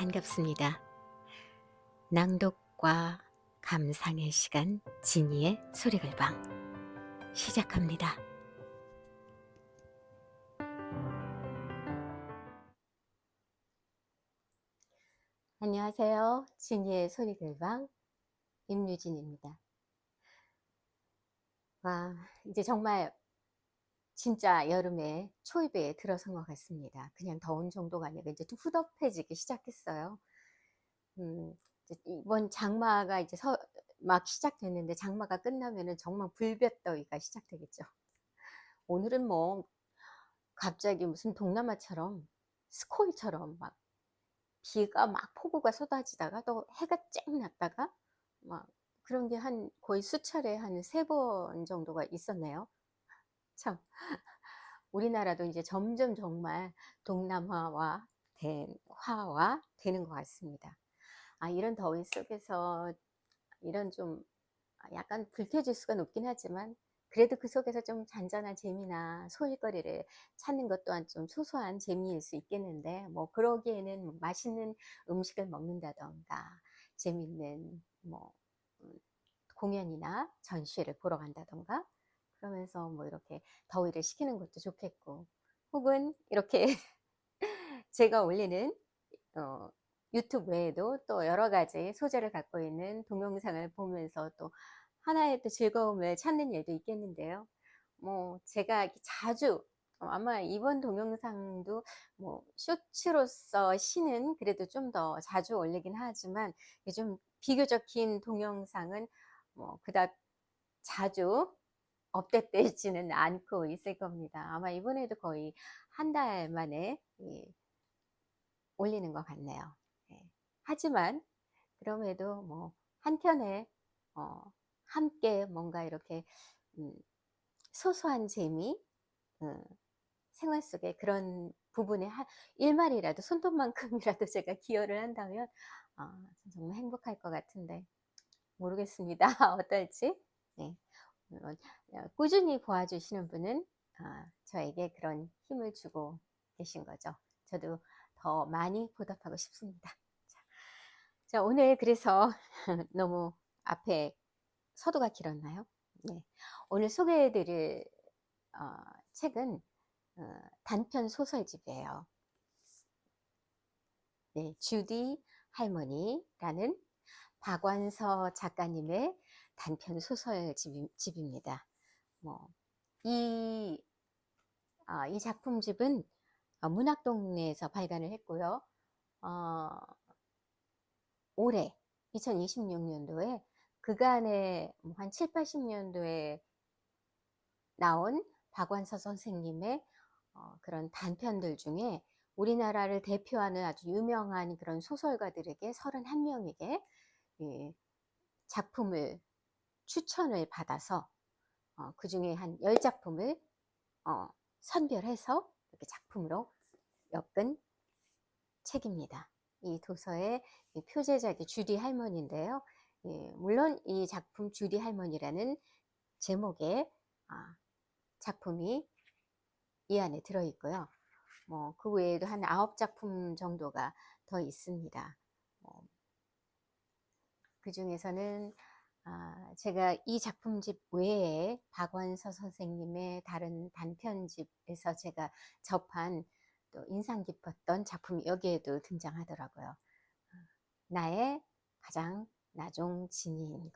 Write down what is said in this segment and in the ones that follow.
반갑습니다. 낭독과 감상의 시간 진이의 소리글방 시작합니다. 안녕하세요. 진이의 소리글방 임유진입니다. 이제 정말 진짜 여름에 초입에 들어선 것 같습니다. 그냥 더운 정도가 아니라 이제 좀 후덥해지기 시작했어요. 이제 이번 장마가 이제 막 시작됐는데, 장마가 끝나면은 정말 불볕더위가 시작되겠죠. 오늘은 뭐 갑자기 무슨 동남아처럼 스콜처럼 막 비가 막 폭우가 쏟아지다가 또 해가 쨍 났다가 막 그런 게 한 거의 수차례 한 3번 정도가 있었네요. 참, 우리나라도 이제 점점 정말 동남아화 화와 되는 것 같습니다. 이런 더위 속에서 이런 좀 약간 불쾌 지수가 높긴 하지만, 그래도 그 속에서 좀 잔잔한 재미나 소일거리를 찾는 것 또한 좀 소소한 재미일 수 있겠는데, 뭐 그러기에는 뭐 맛있는 음식을 먹는다던가 재밌는 뭐 음, 공연이나 전시회를 보러 간다던가, 그러면서 뭐 이렇게 더위를 식히는 것도 좋겠고, 혹은 이렇게 제가 올리는 어, 유튜브 외에도 또 여러 가지 소재를 갖고 있는 동영상을 보면서 또 하나의 또 즐거움을 찾는 일도 있겠는데요. 뭐 제가 이렇게 자주 아마 이번 동영상도 뭐 쇼츠로서 시는 그래도 좀 더 자주 올리긴 하지만, 좀 비교적 긴 동영상은 뭐 그닥 자주 업데이트되지는 않고 있을 겁니다. 아마 이번에도 거의 한 달 만에 올리는 것 같네요. 예. 하지만 그럼에도 뭐 한켠에 어, 함께 뭔가 이렇게 음, 소소한 재미, 음, 생활 속에 그런 부분에 일말이라도 손톱만큼이라도 제가 기여를 한다면 정말 행복할 것 같은데 모르겠습니다. 어떨지. 네. 물론 꾸준히 보아주시는 분은 저에게 그런 힘을 주고 계신 거죠. 저도 더 많이 보답하고 싶습니다. 자, 오늘 그래서 너무 앞에 서두가 길었나요? 네. 오늘 소개해드릴 책은 단편 소설집이에요. 네, 주디 할머니라는 박완서 작가님의 단편 소설집입니다. 뭐, 이, 이 작품집은 문학동네에서 발간을 했고요. 어, 올해 2026년도에 그간에 한 7, 80년도에 나온 박완서 선생님의 그런 단편들 중에 우리나라를 대표하는 아주 유명한 그런 소설가들에게 31명에게 작품을 추천을 받아서 그 중에 한 10작품을 선별해서 이렇게 작품으로 엮은 책입니다. 이 도서의 표제작이 주디 할머니인데요. 물론 이 작품 주디 할머니라는 제목의 작품이 이 안에 들어있고요. 뭐 그 외에도 한 9작품 정도가 더 있습니다. 그 중에서는 제가 이 작품집 외에 박완서 선생님의 다른 단편집에서 제가 접한 또 인상 깊었던 작품이 여기에도 등장하더라고요. 나의 가장 나종 진인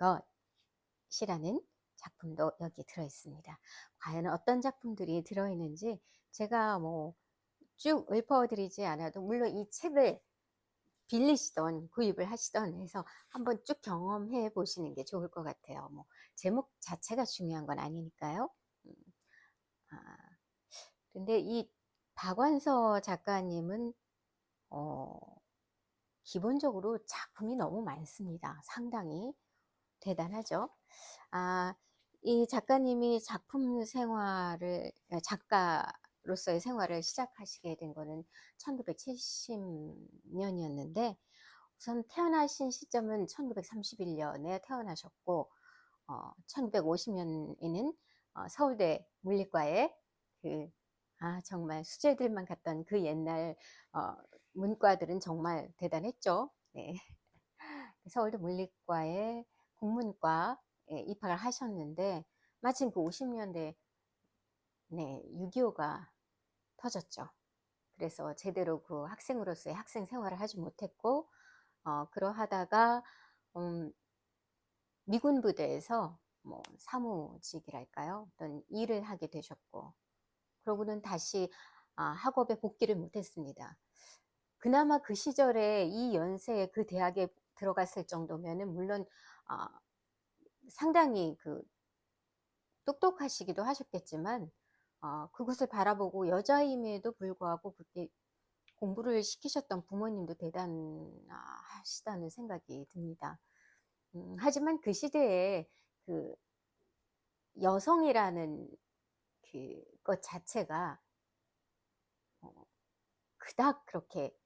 것이라는 작품도 여기 들어있습니다. 과연 어떤 작품들이 들어있는지 제가 뭐 쭉 읊어드리지 않아도, 물론 이 책을 빌리시던 구입을 하시던 해서 한번 쭉 경험해 보시는 게 좋을 것 같아요. 뭐 제목 자체가 중요한 건 아니니까요. 음, 아, 근데 이 박완서 작가님은 어, 기본적으로 작품이 너무 많습니다. 상당히 대단하죠. 아, 이 작가님이 작가로서의 생활을 시작하시게 된 거는 1970년이었는데, 우선 태어나신 시점은 1931년에 태어나셨고, 1950년에는 서울대 물리과에 정말 수재들만 갔던 그 옛날 문과들은 정말 대단했죠. 네. 서울대 물리과에 국문과에 입학을 하셨는데 마침 그 50년대 네 6.25가 터졌죠. 그래서 제대로 그 학생으로서의 학생 생활을 하지 못했고 그러하다가 음 미군 부대에서 뭐 사무직이랄까요? 어떤 일을 하게 되셨고 그러고는 다시 학업에 복귀를 못했습니다. 그나마 그 시절에 이 연세에 그 대학에 들어갔을 정도면은 물론 아 상당히 그 똑똑하시기도 하셨겠지만 그것을 바라보고 여자임에도 불구하고 그렇게 공부를 시키셨던 부모님도 대단하시다는 생각이 듭니다. 하지만 그 시대에 그 여성이라는 그것 자체가 어 그닥 그렇게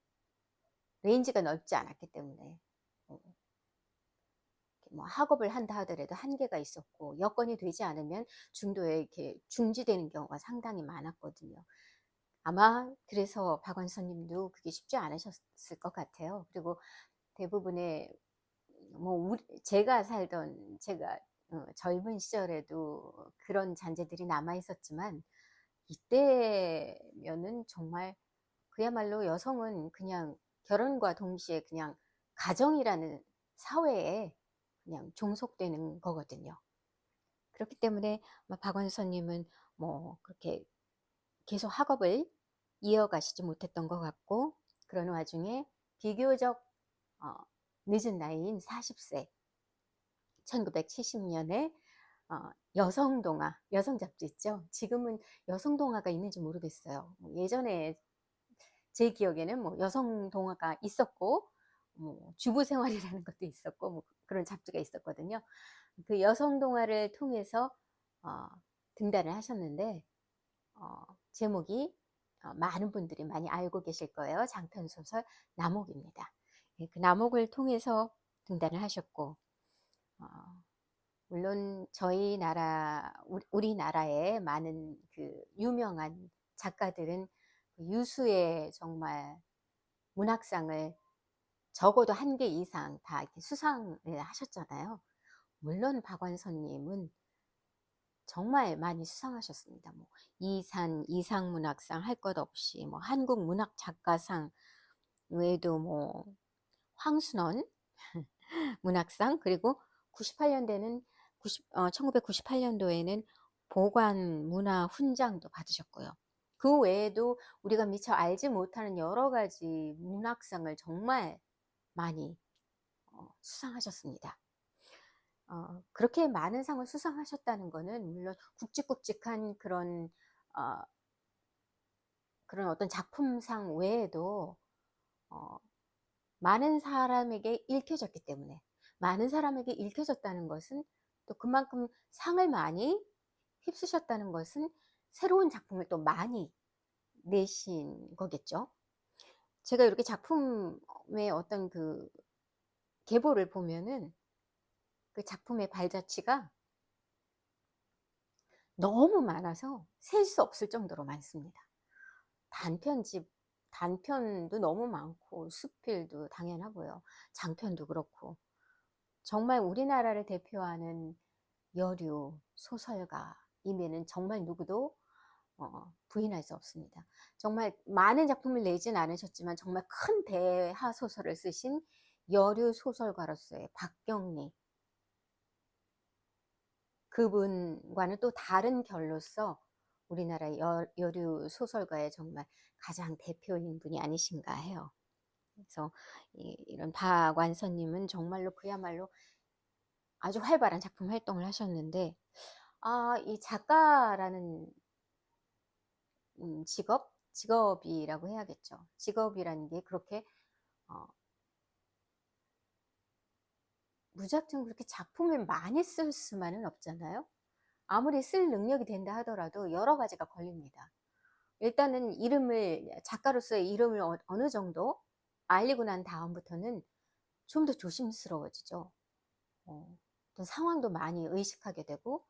레인지가 넓지 않았기 때문에 어 뭐 학업을 한다 하더라도 한계가 있었고 여건이 되지 않으면 중도에 이렇게 중지되는 경우가 상당히 많았거든요. 아마 그래서 박완서님도 그게 쉽지 않으셨을 것 같아요. 그리고 대부분의 뭐 제가 젊은 시절에도 그런 잔재들이 남아 있었지만 이때면은 정말 그야말로 여성은 그냥 결혼과 동시에 그냥 가정이라는 사회에 그냥 종속되는 거거든요. 그렇기 때문에 박원서님은 뭐 그렇게 계속 학업을 이어가시지 못했던 것 같고 그런 와중에 비교적 어, 늦은 나이인 40세 1970년에 여성동화, 여성 잡지 있죠. 지금은 여성동화가 있는지 모르겠어요. 예전에 제 기억에는 뭐 여성동화가 있었고 뭐 주부생활이라는 것도 있었고 뭐 그런 잡지가 있었거든요. 그 여성동화를 통해서 어, 등단을 하셨는데 제목이 많은 분들이 많이 알고 계실 거예요. 장편소설 남옥입니다. 예, 그 남옥을 통해서 등단을 하셨고 어, 물론 저희 나라 우리나라의 많은 그 유명한 작가들은 그 유수의 정말 문학상을 적어도 한 개 이상 다 이렇게 수상을 하셨잖아요. 물론 박완서님은 정말 많이 수상하셨습니다. 뭐 이산 이상문학상 할 것 없이 뭐 한국문학작가상 외에도 뭐 황순원 문학상 그리고 98년대는 1998년도에는 보관문화훈장도 받으셨고요. 그 외에도 우리가 미처 알지 못하는 여러 가지 문학상을 정말 많이 수상하셨습니다. 그렇게 많은 상을 수상하셨다는 거는 물론 굵직굵직한 어, 그런 어떤 작품상 외에도 어, 많은 사람에게 읽혀졌기 때문에 많은 사람에게 읽혀졌다는 것은 또 그만큼 상을 많이 휩쓰셨다는 것은 새로운 작품을 또 많이 내신 거겠죠. 제가 이렇게 작품의 어떤 그 계보를 보면은 그 작품의 발자취가 너무 많아서 셀 수 없을 정도로 많습니다. 단편집, 단편도 너무 많고 수필도 당연하고요. 장편도 그렇고 정말 우리나라를 대표하는 여류 소설가임에는 정말 누구도 부인할 수 없습니다. 정말 많은 작품을 내진 않으셨지만 정말 큰 대하 소설을 쓰신 여류 소설가로서의 박경리 그분과는 또 다른 결로서 우리나라 여류 소설가의 정말 가장 대표인 분이 아니신가 해요. 그래서 이런 박완서님은 정말로 그야말로 아주 활발한 작품 활동을 하셨는데 이 작가라는 직업이라고 해야겠죠. 직업이라는 게 그렇게 어, 무작정 그렇게 작품을 많이 쓸 수만은 없잖아요. 아무리 쓸 능력이 된다 하더라도 여러 가지가 걸립니다. 일단은 작가로서의 이름을 어느 정도 알리고 난 다음부터는 좀 더 조심스러워지죠. 어떤 상황도 많이 의식하게 되고,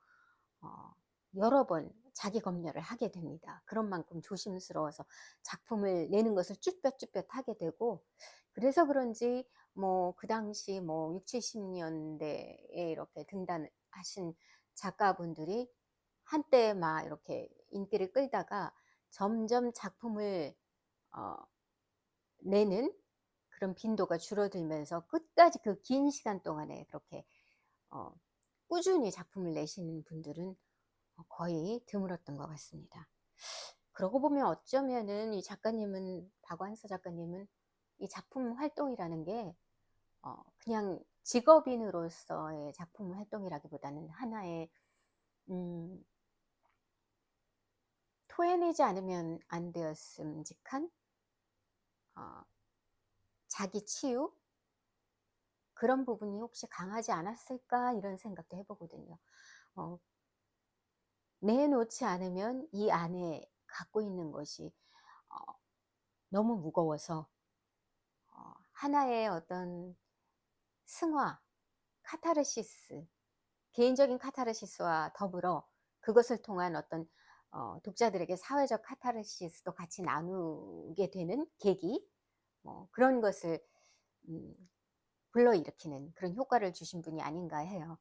어, 여러 번 자기 검열을 하게 됩니다. 그런 만큼 조심스러워서 작품을 내는 것을 쭈뼛쭈뼛 하게 되고, 그래서 그런지 뭐 그 당시 뭐 6, 70년대에 이렇게 등단하신 작가분들이 한때 막 이렇게 인기를 끌다가 점점 작품을 내는 그런 빈도가 줄어들면서 끝까지 그 긴 시간 동안에 그렇게 꾸준히 작품을 내시는 분들은 거의 드물었던 것 같습니다. 그러고 보면 어쩌면은 이 작가님은, 박완서 작가님은 이 작품 활동이라는 게 그냥 직업인으로서의 작품 활동이라기보다는 하나의 토해내지 않으면 안 되었음직한 자기 치유, 그런 부분이 혹시 강하지 않았을까, 이런 생각도 해보거든요. 내놓지 않으면 이 안에 갖고 있는 것이 너무 무거워서 하나의 어떤 승화, 카타르시스, 개인적인 카타르시스와 더불어 그것을 통한 어떤 독자들에게 사회적 카타르시스도 같이 나누게 되는 계기, 그런 것을 불러일으키는 그런 효과를 주신 분이 아닌가 해요.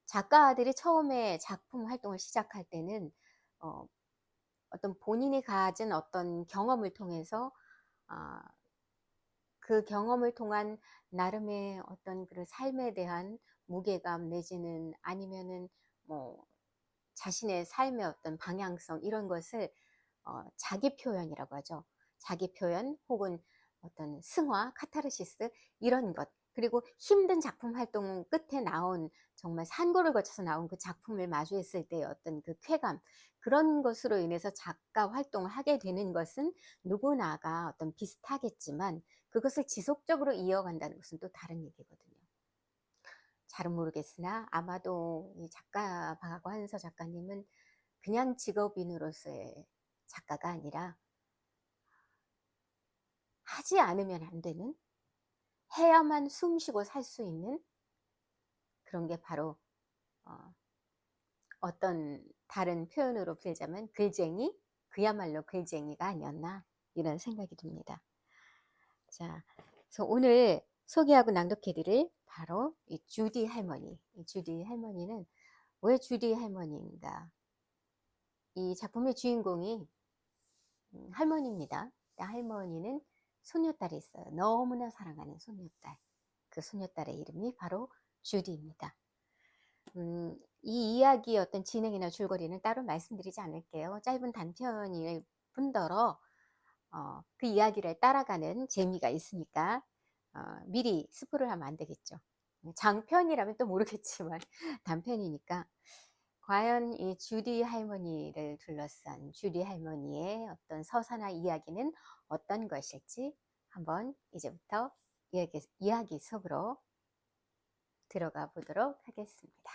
작가들이 처음에 작품 활동을 시작할 때는 어떤 본인이 가진 어떤 경험을 통해서 그 경험을 통한 나름의 어떤 그런 삶에 대한 무게감, 내지는 아니면은 뭐 자신의 삶의 어떤 방향성, 이런 것을 자기 표현이라고 하죠. 자기 표현 혹은 어떤 승화, 카타르시스, 이런 것, 그리고 힘든 작품 활동 끝에 나온, 정말 산고를 거쳐서 나온 그 작품을 마주했을 때의 어떤 그 쾌감, 그런 것으로 인해서 작가 활동을 하게 되는 것은 누구나가 어떤 비슷하겠지만, 그것을 지속적으로 이어간다는 것은 또 다른 얘기거든요. 잘은 모르겠으나 아마도 이 작가 박완서 작가님은 그냥 직업인으로서의 작가가 아니라 하지 않으면 안 되는, 해야만 숨쉬고 살 수 있는 그런 게 바로 어떤 다른 표현으로 빌자면 글쟁이, 그야말로 글쟁이가 아니었나, 이런 생각이 듭니다. 자, 그래서 오늘 소개하고 낭독해드릴 바로 이 주디 할머니. 이 주디 할머니는 왜 주디 할머니인가? 이 작품의 주인공이 할머니입니다. 할머니는 손녀딸이 있어요. 너무나 사랑하는 손녀딸. 그 손녀딸의 이름이 바로 주디입니다. 이 이야기의 어떤 진행이나 줄거리는 따로 말씀드리지 않을게요. 짧은 단편일 뿐더러 그 이야기를 따라가는 재미가 있으니까 미리 스포를 하면 안 되겠죠. 장편이라면 또 모르겠지만 단편이니까, 과연 이 주디 할머니를 둘러싼 주디 할머니의 어떤 서사나 이야기는 어떤 것일지 한번 이제부터 이야기 속으로 들어가 보도록 하겠습니다.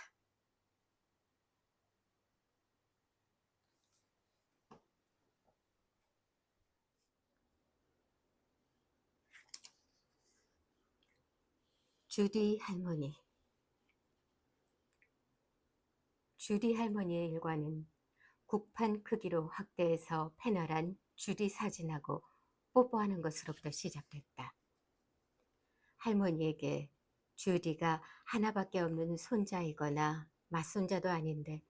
주디 할머니. 주디 할머니의 일과는 국판 크기로 확대해서 패널한 주디 사진하고 뽀뽀하는 것으로부터 시작됐다. 할머니에게 주디가 하나밖에 없는 손자이거나 맞손자도 아닌데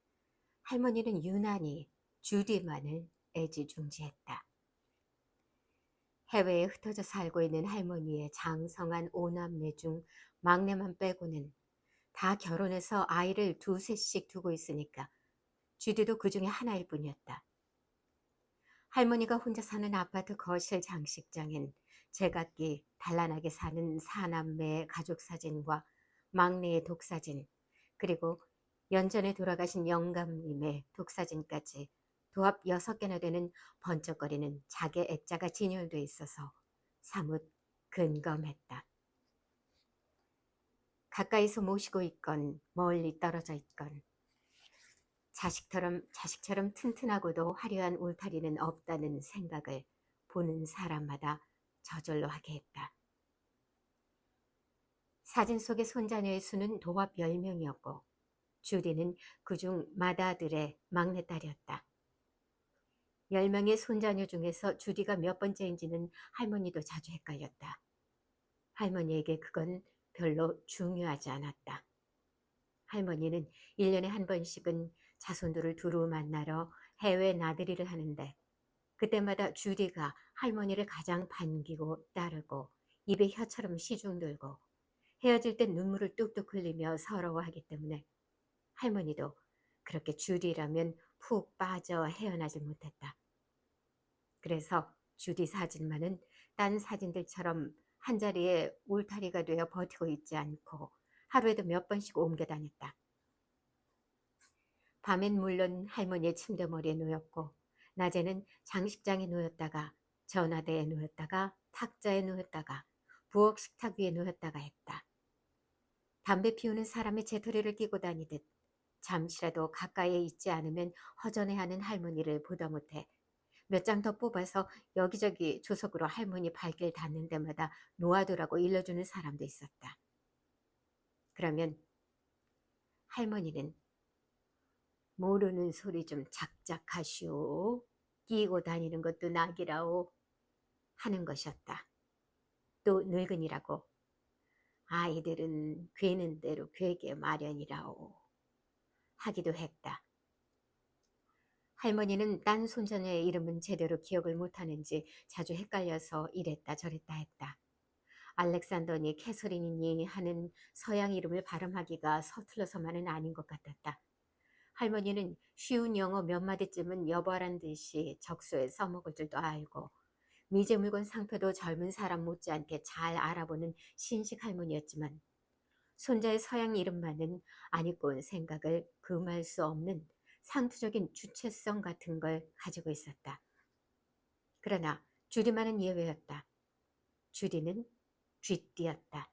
할머니는 유난히 주디만을 애지중지했다. 해외에 흩어져 살고 있는 할머니의 장성한 5남매 중 막내만 빼고는 다 결혼해서 아이를 두셋씩 두고 있으니까 주디도 그 중에 하나일 뿐이었다. 할머니가 혼자 사는 아파트 거실 장식장엔 제각기 단란하게 사는 4남매의 가족 사진과 막내의 독사진, 그리고 연전에 돌아가신 영감님의 독사진까지 도합 6개나 되는 번쩍거리는 자개 액자가 진열돼 있어서 사뭇 근검했다. 가까이서 모시고 있건 멀리 떨어져 있건 자식처럼 튼튼하고도 화려한 울타리는 없다는 생각을 보는 사람마다 저절로 하게 했다. 사진 속의 손자녀의 수는 도합 10명이었고 주디는 그중 맏아들의 막내딸이었다. 10명의 손자녀 중에서 주디가 몇 번째인지는 할머니도 자주 헷갈렸다. 할머니에게 그건 별로 중요하지 않았다. 할머니는 1년에 한 번씩은 자손들을 두루 만나러 해외 나들이를 하는데 그때마다 주디가 할머니를 가장 반기고 따르고 입에 혀처럼 시중 들고 헤어질 땐 눈물을 뚝뚝 흘리며 서러워하기 때문에 할머니도 그렇게 주디라면 푹 빠져 헤어나질 못했다. 그래서 주디 사진만은 딴 사진들처럼 한자리에 울타리가 되어 버티고 있지 않고 하루에도 몇 번씩 옮겨 다녔다. 밤엔 물론 할머니의 침대머리에 놓였고 낮에는 장식장에 놓였다가 전화대에 놓였다가 탁자에 놓였다가 부엌 식탁 위에 놓였다가 했다. 담배 피우는 사람의 재터리를 끼고 다니듯 잠시라도 가까이에 있지 않으면 허전해하는 할머니를 보다 못해 몇 장 더 뽑아서 여기저기 조석으로 할머니 발길 닿는 데마다 놓아두라고 일러주는 사람도 있었다. 그러면 할머니는 모르는 소리 좀 작작 하시오. 끼고 다니는 것도 낙이라오. 하는 것이었다. 또 늙은이라고 아이들은 괴는 대로 괴게 마련이라오. 하기도 했다. 할머니는 딴 손자녀의 이름은 제대로 기억을 못하는지 자주 헷갈려서 이랬다 저랬다 했다. 알렉산더니 캐서린이니 하는 서양 이름을 발음하기가 서툴러서만은 아닌 것 같았다. 할머니는 쉬운 영어 몇 마디쯤은 여보란 듯이 적소에 써먹을 줄도 알고 미제물건 상표도 젊은 사람 못지않게 잘 알아보는 신식 할머니였지만 손자의 서양 이름만은 안 잊고 온 생각을 금할 수 없는 상투적인 주체성 같은 걸 가지고 있었다. 그러나 주디만은 예외였다. 주디는 쥐띠였다.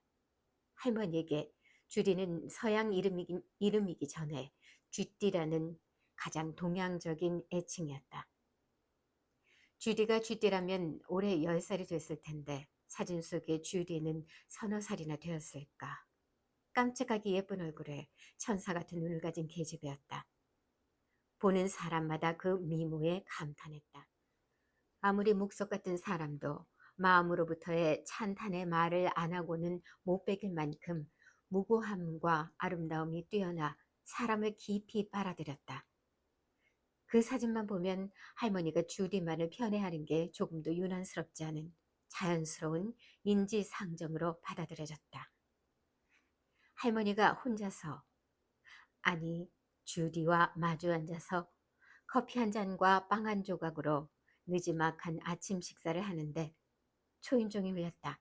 할머니에게 주디는 서양 이름이기 전에 쥐띠라는 가장 동양적인 애칭이었다. 주디가 쥐띠라면 올해 10살이 됐을 텐데 사진 속의 주디는 서너 살이나 되었을까. 깜찍하게 예쁜 얼굴에 천사 같은 눈을 가진 계집애였다. 보는 사람마다 그 미모에 감탄했다. 아무리 묵석 같은 사람도 마음으로부터의 찬탄의 말을 안 하고는 못 베길 만큼 무고함과 아름다움이 뛰어나 사람을 깊이 빨아들였다. 그 사진만 보면 할머니가 주디만을 편애하는 게 조금도 유난스럽지 않은 자연스러운 인지상정으로 받아들여졌다. 할머니가 혼자서, 아니 주디와 마주 앉아서 커피 한 잔과 빵 한 조각으로 느지막한 아침 식사를 하는데 초인종이 울렸다.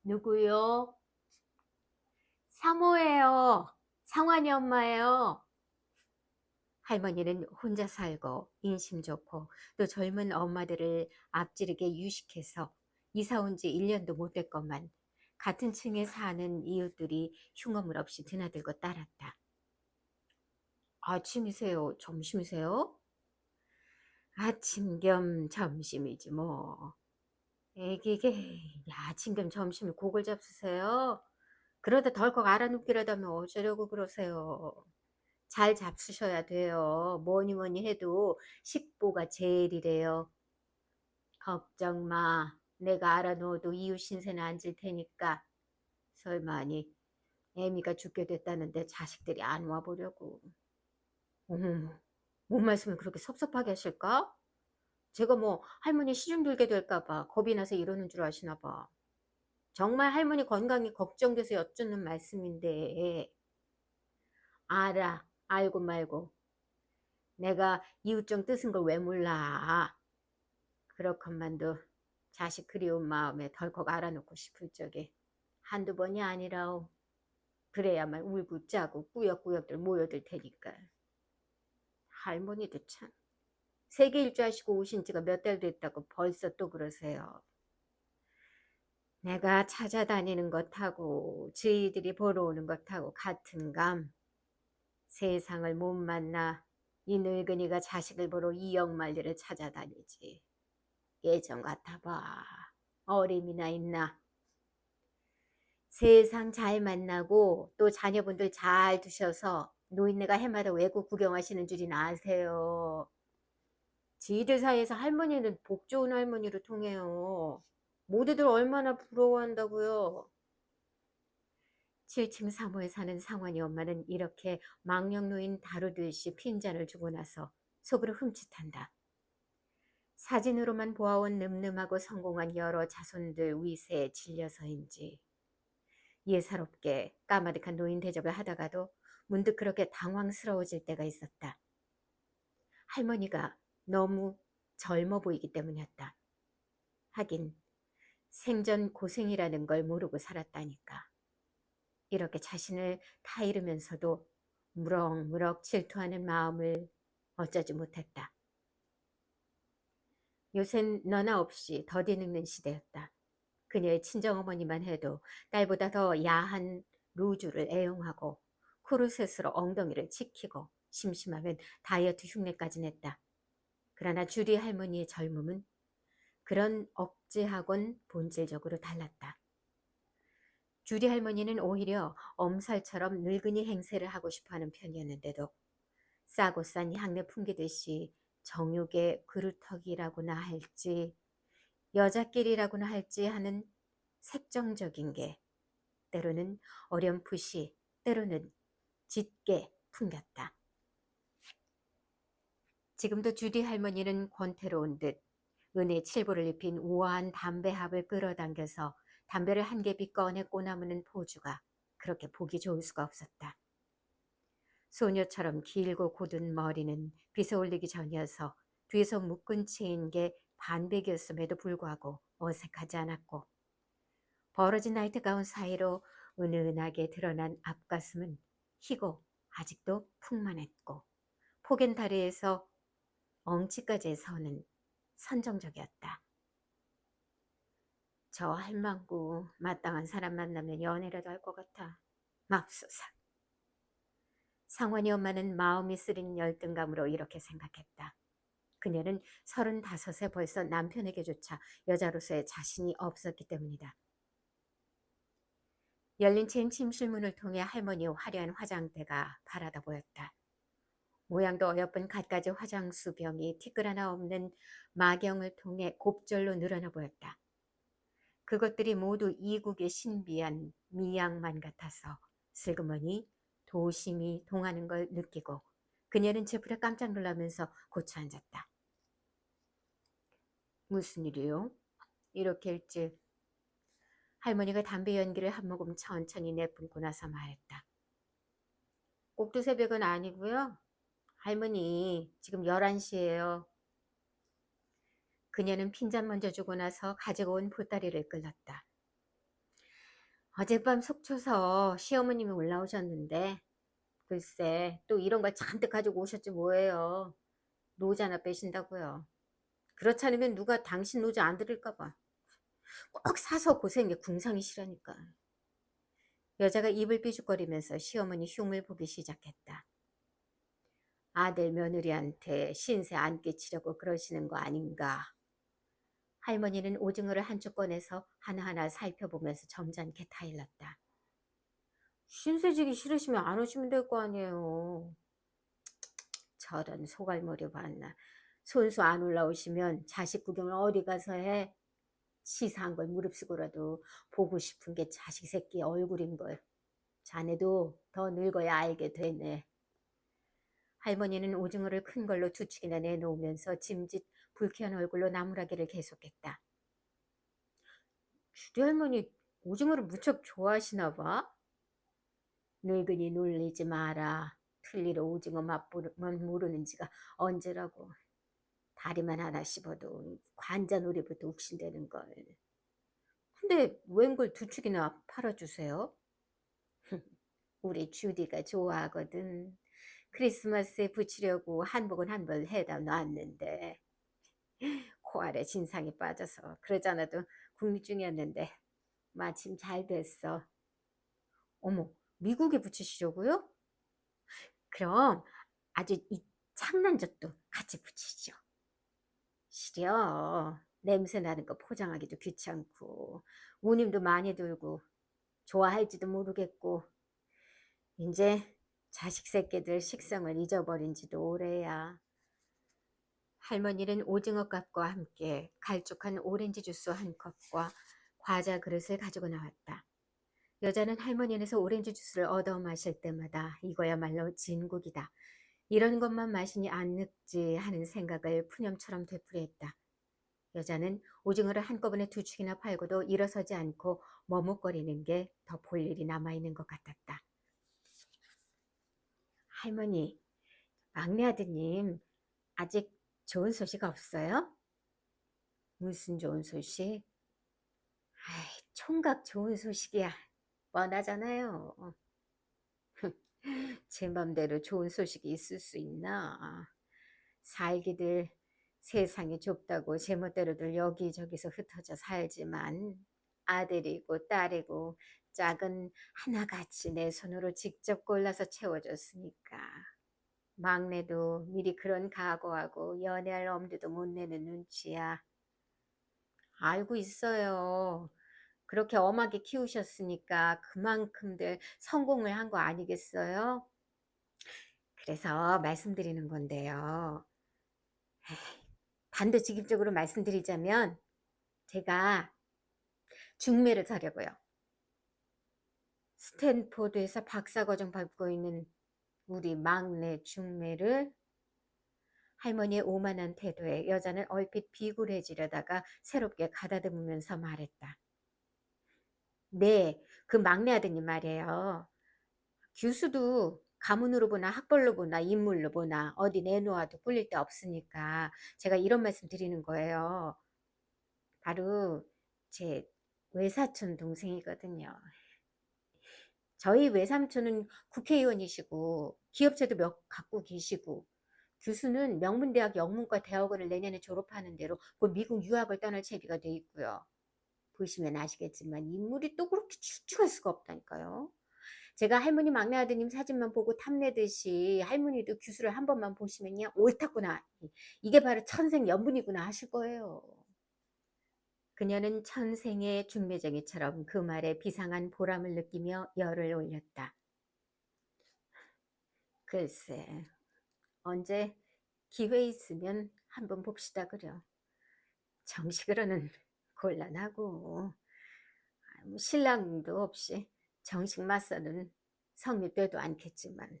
누구요? 사모예요. 상환이 엄마예요. 할머니는 혼자 살고 인심 좋고 또 젊은 엄마들을 앞지르게 유식해서 이사 온 지 1년도 못 됐건만 같은 층에 사는 이웃들이 흉어물 없이 드나들고 따랐다. 아침이세요? 점심이세요? 아침 겸 점심이지 뭐. 애기게 아침 겸 점심을 곡을 잡수세요? 그러다 덜컥 알아눕기라도 하면 어쩌려고 그러세요? 잘 잡수셔야 돼요. 뭐니 뭐니 해도 식보가 제일이래요. 걱정 마. 내가 알아놓어도 이웃 신세는 안 질 테니까. 설마니 애미가 죽게 됐다는데 자식들이 안 와보려고. 어머머, 뭔 말씀을 그렇게 섭섭하게 하실까? 제가 뭐 할머니 시중 들게 될까봐 겁이 나서 이러는 줄 아시나 봐. 정말 할머니 건강이 걱정돼서 여쭙는 말씀인데. 알아, 알고 말고. 내가 이웃정 뜻은 걸 왜 몰라. 그렇건만도 자식 그리운 마음에 덜컥 알아놓고 싶을 적에 한두 번이 아니라오. 그래야만 울고 짜고 꾸역꾸역들 모여들 테니까. 할머니도 참. 세계 일주하시고 오신 지가 몇 달 됐다고 벌써 또 그러세요. 내가 찾아다니는 것하고 저희들이 보러 오는 것하고 같은감. 세상을 못 만나 이 늙은이가 자식을 보러 이역만리를 찾아다니지. 예전 같아봐. 어림이나 있나. 세상 잘 만나고 또 자녀분들 잘 두셔서 노인네가 해마다 외국 구경하시는 줄이나 아세요. 지들 사이에서 할머니는 복 좋은 할머니로 통해요. 모두들 얼마나 부러워한다고요. 7층 3호에 사는 상환이 엄마는 이렇게 망령노인 다루듯이 핀잔을 주고 나서 속으로 흠칫한다. 사진으로만 보아온 늠름하고 성공한 여러 자손들 위세에 질려서인지 예사롭게 까마득한 노인 대접을 하다가도 문득 그렇게 당황스러워질 때가 있었다. 할머니가 너무 젊어 보이기 때문이었다. 하긴 생전 고생이라는 걸 모르고 살았다니까. 이렇게 자신을 타이르면서도 무럭무럭 질투하는 마음을 어쩌지 못했다. 요샌 너나 없이 더디 늙는 시대였다. 그녀의 친정어머니만 해도 딸보다 더 야한 루주를 애용하고 코르셋으로 엉덩이를 지키고 심심하면 다이어트 흉내까지 냈다. 그러나 주리 할머니의 젊음은 그런 억제하곤 본질적으로 달랐다. 주리 할머니는 오히려 엄살처럼 늙은이 행세를 하고 싶어하는 편이었는데도 싸고 싼 향내 풍기듯이 정욕의 그루터기라고나 할지 여자끼리라고나 할지 하는 색정적인 게 때로는 어렴풋이 때로는 짙게 풍겼다. 지금도 주디 할머니는 권태로운 듯 은에 칠보를 입힌 우아한 담배합을 끌어당겨서 담배를 한 개비 꺼내 꼬나무는 포주가 그렇게 보기 좋을 수가 없었다. 소녀처럼 길고 곧은 머리는 빗어 올리기 전이어서 뒤에서 묶은 채인 게 반백이었음에도 불구하고 어색하지 않았고 벌어진 나이트 가운 사이로 은은하게 드러난 앞가슴은 희고 아직도 풍만했고 폭엔 다리에서 엉치까지 서는 선정적이었다. 저 할망구 마땅한 사람 만나면 연애라도 할 것 같아. 맙소사. 상원이 엄마는 마음이 쓰린 열등감으로 이렇게 생각했다. 그녀는 35에 벌써 남편에게조차 여자로서의 자신이 없었기 때문이다. 열린 채 침실문을 통해 할머니의 화려한 화장대가 바라다 보였다. 모양도 어여쁜 갖가지 화장수 병이 티끌 하나 없는 마경을 통해 곱절로 늘어나 보였다. 그것들이 모두 이국의 신비한 미양만 같아서 슬그머니 도심이 동하는 걸 느끼고 그녀는 제풀에 깜짝 놀라면서 고쳐 앉았다. 무슨 일이요? 이렇게 일찍. 할머니가 담배 연기를 한 모금 천천히 내뿜고 나서 말했다. 꼭두 새벽은 아니고요. 할머니 지금 11시예요. 그녀는 핀잔 먼저 주고 나서 가지고 온 보따리를 끌었다. 어젯밤 속초서 시어머님이 올라오셨는데 글쎄 또 이런 걸 잔뜩 가지고 오셨지 뭐예요. 노자나 빼신다고요. 그렇지 않으면 누가 당신 노자 안 들을까 봐. 꼭 사서 고생이 궁상이시라니까. 여자가 입을 삐죽거리면서 시어머니 흉을 보기 시작했다. 아들 며느리한테 신세 안 끼치려고 그러시는 거 아닌가. 할머니는 오징어를 한쪽 꺼내서 하나하나 살펴보면서 점잖게 타일렀다. 신세지기 싫으시면 안 오시면 될 거 아니에요. 저런 소갈머리 봤나. 손수 안 올라오시면 자식 구경을 어디 가서 해. 치사한 걸 무릅쓰고라도 보고 싶은 게 자식 새끼 얼굴인걸. 자네도 더 늙어야 알게 되네. 할머니는 오징어를 큰 걸로 2축이나 내놓으면서 짐짓 불쾌한 얼굴로 나무라기를 계속했다. 주리 할머니 오징어를 무척 좋아하시나 봐. 늙은이 놀리지 마라. 틀리로 오징어 맛만 모르는 지가 언제라고. 다리만 하나 씹어도 관자놀이부터 욱신대는 걸. 근데 웬걸 2축이나 팔아주세요? 우리 주디가 좋아하거든. 크리스마스에 붙이려고 한복은 한 벌 해다 놨는데 코알에 진상이 빠져서 그러지 않아도 국립 중이었는데 마침 잘 됐어. 어머, 미국에 붙이시려고요? 그럼 아주 이 창난젓도 같이 붙이죠. 시려 냄새 나는 거 포장하기도 귀찮고 우님도 많이 들고 좋아할지도 모르겠고 이제 자식 새끼들 식성을 잊어버린 지도 오래야. 할머니는 오징어 값과 함께 갈쭉한 오렌지 주스 한 컵과 과자 그릇을 가지고 나왔다. 여자는 할머니에서 오렌지 주스를 얻어 마실 때마다 이거야말로 진국이다. 이런 것만 마시니 안 늙지 하는 생각을 푸념처럼 되풀이했다. 여자는 오징어를 한꺼번에 두 축이나 팔고도 일어서지 않고 머뭇거리는 게 더 볼 일이 남아있는 것 같았다. 할머니, 막내 아드님 아직 좋은 소식 없어요? 무슨 좋은 소식? 아이, 총각 좋은 소식이야. 뻔하잖아요. 제 맘대로 좋은 소식이 있을 수 있나? 살기들 세상이 좁다고 제멋대로들 여기저기서 흩어져 살지만 아들이고 딸이고 짝은 하나같이 내 손으로 직접 골라서 채워줬으니까 막내도 미리 그런 각오하고 연애할 엄두도 못 내는 눈치야. 알고 있어요. 그렇게 엄하게 키우셨으니까 그만큼들 성공을 한 거 아니겠어요? 그래서 말씀드리는 건데요. 단도직입적으로 말씀드리자면 제가 중매를 사려고요. 스탠포드에서 박사과정 밟고 있는 우리 막내 중매를. 할머니의 오만한 태도에 여자는 얼핏 비굴해지려다가 새롭게 가다듬으면서 말했다. 네, 그 막내 아드님 말이에요. 교수도 가문으로 보나 학벌로 보나 인물로 보나 어디 내놓아도 꿀릴 데 없으니까 제가 이런 말씀 드리는 거예요. 바로 제 외사촌 동생이거든요. 저희 외삼촌은 국회의원이시고 기업체도 몇 갖고 계시고 교수는 명문대학 영문과 대학원을 내년에 졸업하는 대로 곧 미국 유학을 떠날 채비가 돼 있고요. 보시면 아시겠지만 인물이 또 그렇게 출중할 수가 없다니까요. 제가 할머니 막내 아드님 사진만 보고 탐내듯이 할머니도 교수를 한 번만 보시면요. 옳았구나. 이게 바로 천생연분이구나 하실 거예요. 그녀는 천생의 중매쟁이처럼 그 말에 비상한 보람을 느끼며 열을 올렸다. 글쎄, 언제 기회 있으면 한번 봅시다 그려. 정식으로는 곤란하고 신랑도 없이 정식 맞서는 성립되도 않겠지만.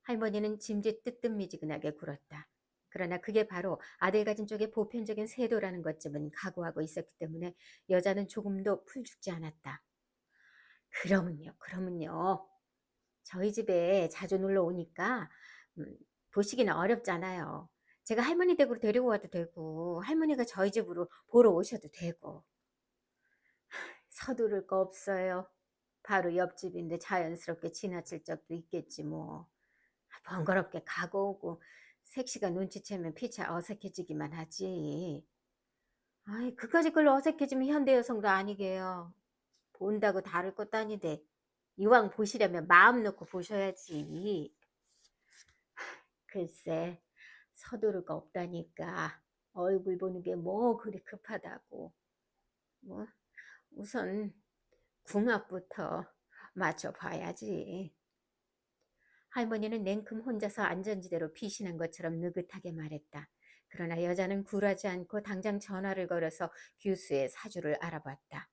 할머니는 짐짓 뜨뜻미지근하게 굴었다. 그러나 그게 바로 아들 가진 쪽의 보편적인 세도라는 것쯤은 각오하고 있었기 때문에 여자는 조금도 풀죽지 않았다. 그러면요. 저희 집에 자주 놀러 오니까 보시기는 어렵잖아요. 제가 할머니 댁으로 데리고 와도 되고 할머니가 저희 집으로 보러 오셔도 되고. 서두를 거 없어요. 바로 옆집인데 자연스럽게 지나칠 적도 있겠지 뭐. 번거롭게 가고 오고 색시가 눈치채면 피차 어색해지기만 하지. 아이, 그까짓 걸로 어색해지면 현대 여성도 아니게요. 본다고 다를 것도 아닌데 이왕 보시려면 마음 놓고 보셔야지. 글쎄, 서두를 거 없다니까. 얼굴 보는 게 뭐 그리 급하다고. 뭐 우선 궁합부터 맞춰봐야지. 할머니는 냉큼 혼자서 안전지대로 피신한 것처럼 느긋하게 말했다. 그러나 여자는 굴하지 않고 당장 전화를 걸어서 교수의 사주를 알아봤다.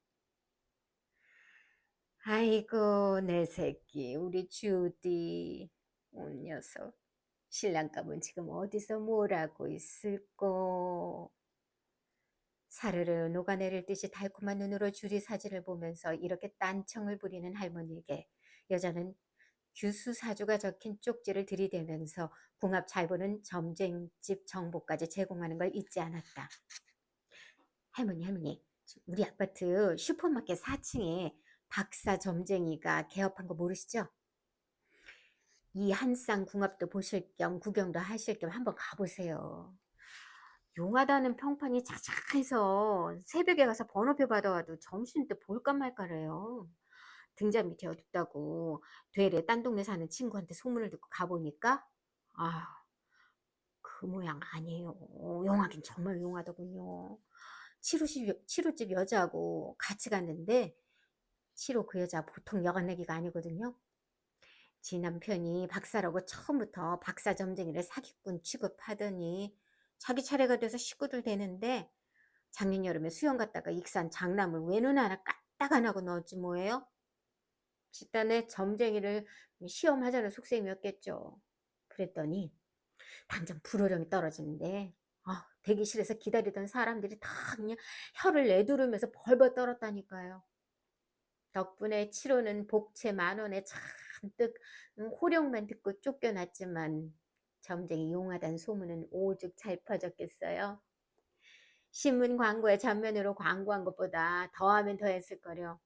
아이고 내 새끼 우리 주디 온 녀석 신랑감은 지금 어디서 뭘 하고 있을꼬. 사르르 녹아내릴 듯이 달콤한 눈으로 주디 사진을 보면서 이렇게 딴청을 부리는 할머니에게 여자는 규수 사주가 적힌 쪽지를 들이대면서 궁합 잘 보는 점쟁집 정보까지 제공하는 걸 잊지 않았다. 할머니, 우리 아파트 슈퍼마켓 4층에 박사 점쟁이가 개업한 거 모르시죠? 이 한쌍 궁합도 보실 겸 구경도 하실 겸 한번 가보세요. 용하다는 평판이 자작해서 새벽에 가서 번호표 받아와도 점심때 볼까 말까래요. 등잔 밑이 어둡다고 되레 딴 동네 사는 친구한테 소문을 듣고 가보니까 아, 그 모양 아니에요. 용하긴 정말 용하더군요. 치료집 여자하고 같이 갔는데 7호 그 여자 보통 여간내기가 아니거든요. 지 남편이 박사라고 처음부터 박사 점쟁이를 사기꾼 취급하더니 자기 차례가 돼서 식구들 되는데 작년 여름에 수영 갔다가 익산 장남을 외눈 하나 까딱 안 하고 넣었지 뭐예요? 집단의 점쟁이를 시험하자는 속셈이었겠죠. 그랬더니 당장 불호령이 떨어지는데 대기실에서 기다리던 사람들이 다 그냥 혀를 내두르면서 벌벌 떨었다니까요. 덕분에 7호는 복채 10,000원에 잔뜩 호령만 듣고 쫓겨났지만 점쟁이 용하다는 소문은 오죽 잘 퍼졌겠어요. 신문 광고에 전면으로 광고한 것보다 더하면 더했을 거려.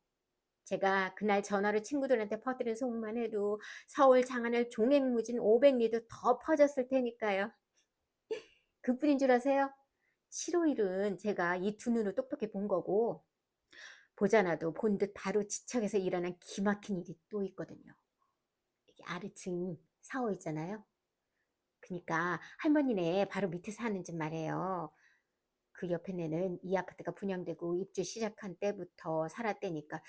제가 그날 전화로 친구들한테 퍼뜨린 소문만 해도 서울 장안을 종횡무진 500리도 더 퍼졌을 테니까요. 그뿐인 줄 아세요? 751은 제가 이 두 눈으로 똑똑히 본 거고 보자나도 본 듯 바로 지척에서 일어난 기막힌 일이 또 있거든요. 이게 아래층 4호 있잖아요. 그러니까 할머니네 바로 밑에 사는 집 말이에요. 그 옆에 내는 이 아파트가 분양되고 입주 시작한 때부터 살았대니까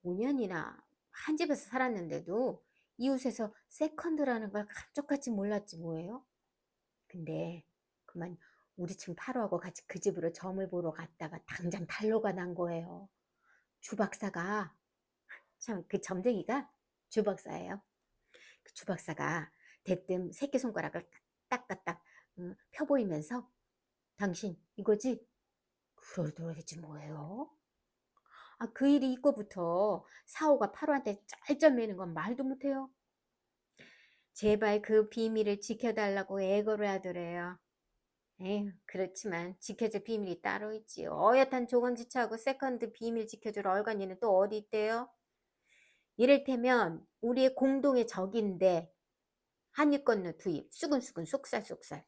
5년이나 한 집에서 살았는데도 이웃에서 세컨드라는 걸 감쪽같이 몰랐지 뭐예요. 근데 그만 우리 층 8호하고 같이 그 집으로 점을 보러 갔다가 당장 단로가 난 거예요. 주 박사가 참 그 점쟁이가 주 박사예요. 그 주 박사가 대뜸 새끼손가락을 까딱까딱 펴 보이면서 당신 이거지? 그러더랬지 뭐예요. 그 일이 있고부터 사오가 8호한테 짤짤매는 건 말도 못해요. 제발 그 비밀을 지켜달라고 애걸을 하더래요. 에휴, 그렇지만 지켜줄 비밀이 따로 있지. 어엿한 조강지처하고 세컨드 비밀 지켜줄 얼간이는 또 어디 있대요? 이를테면 우리의 공동의 적인데 한 입 건너 두 입, 수근수근 쏙살쏙살.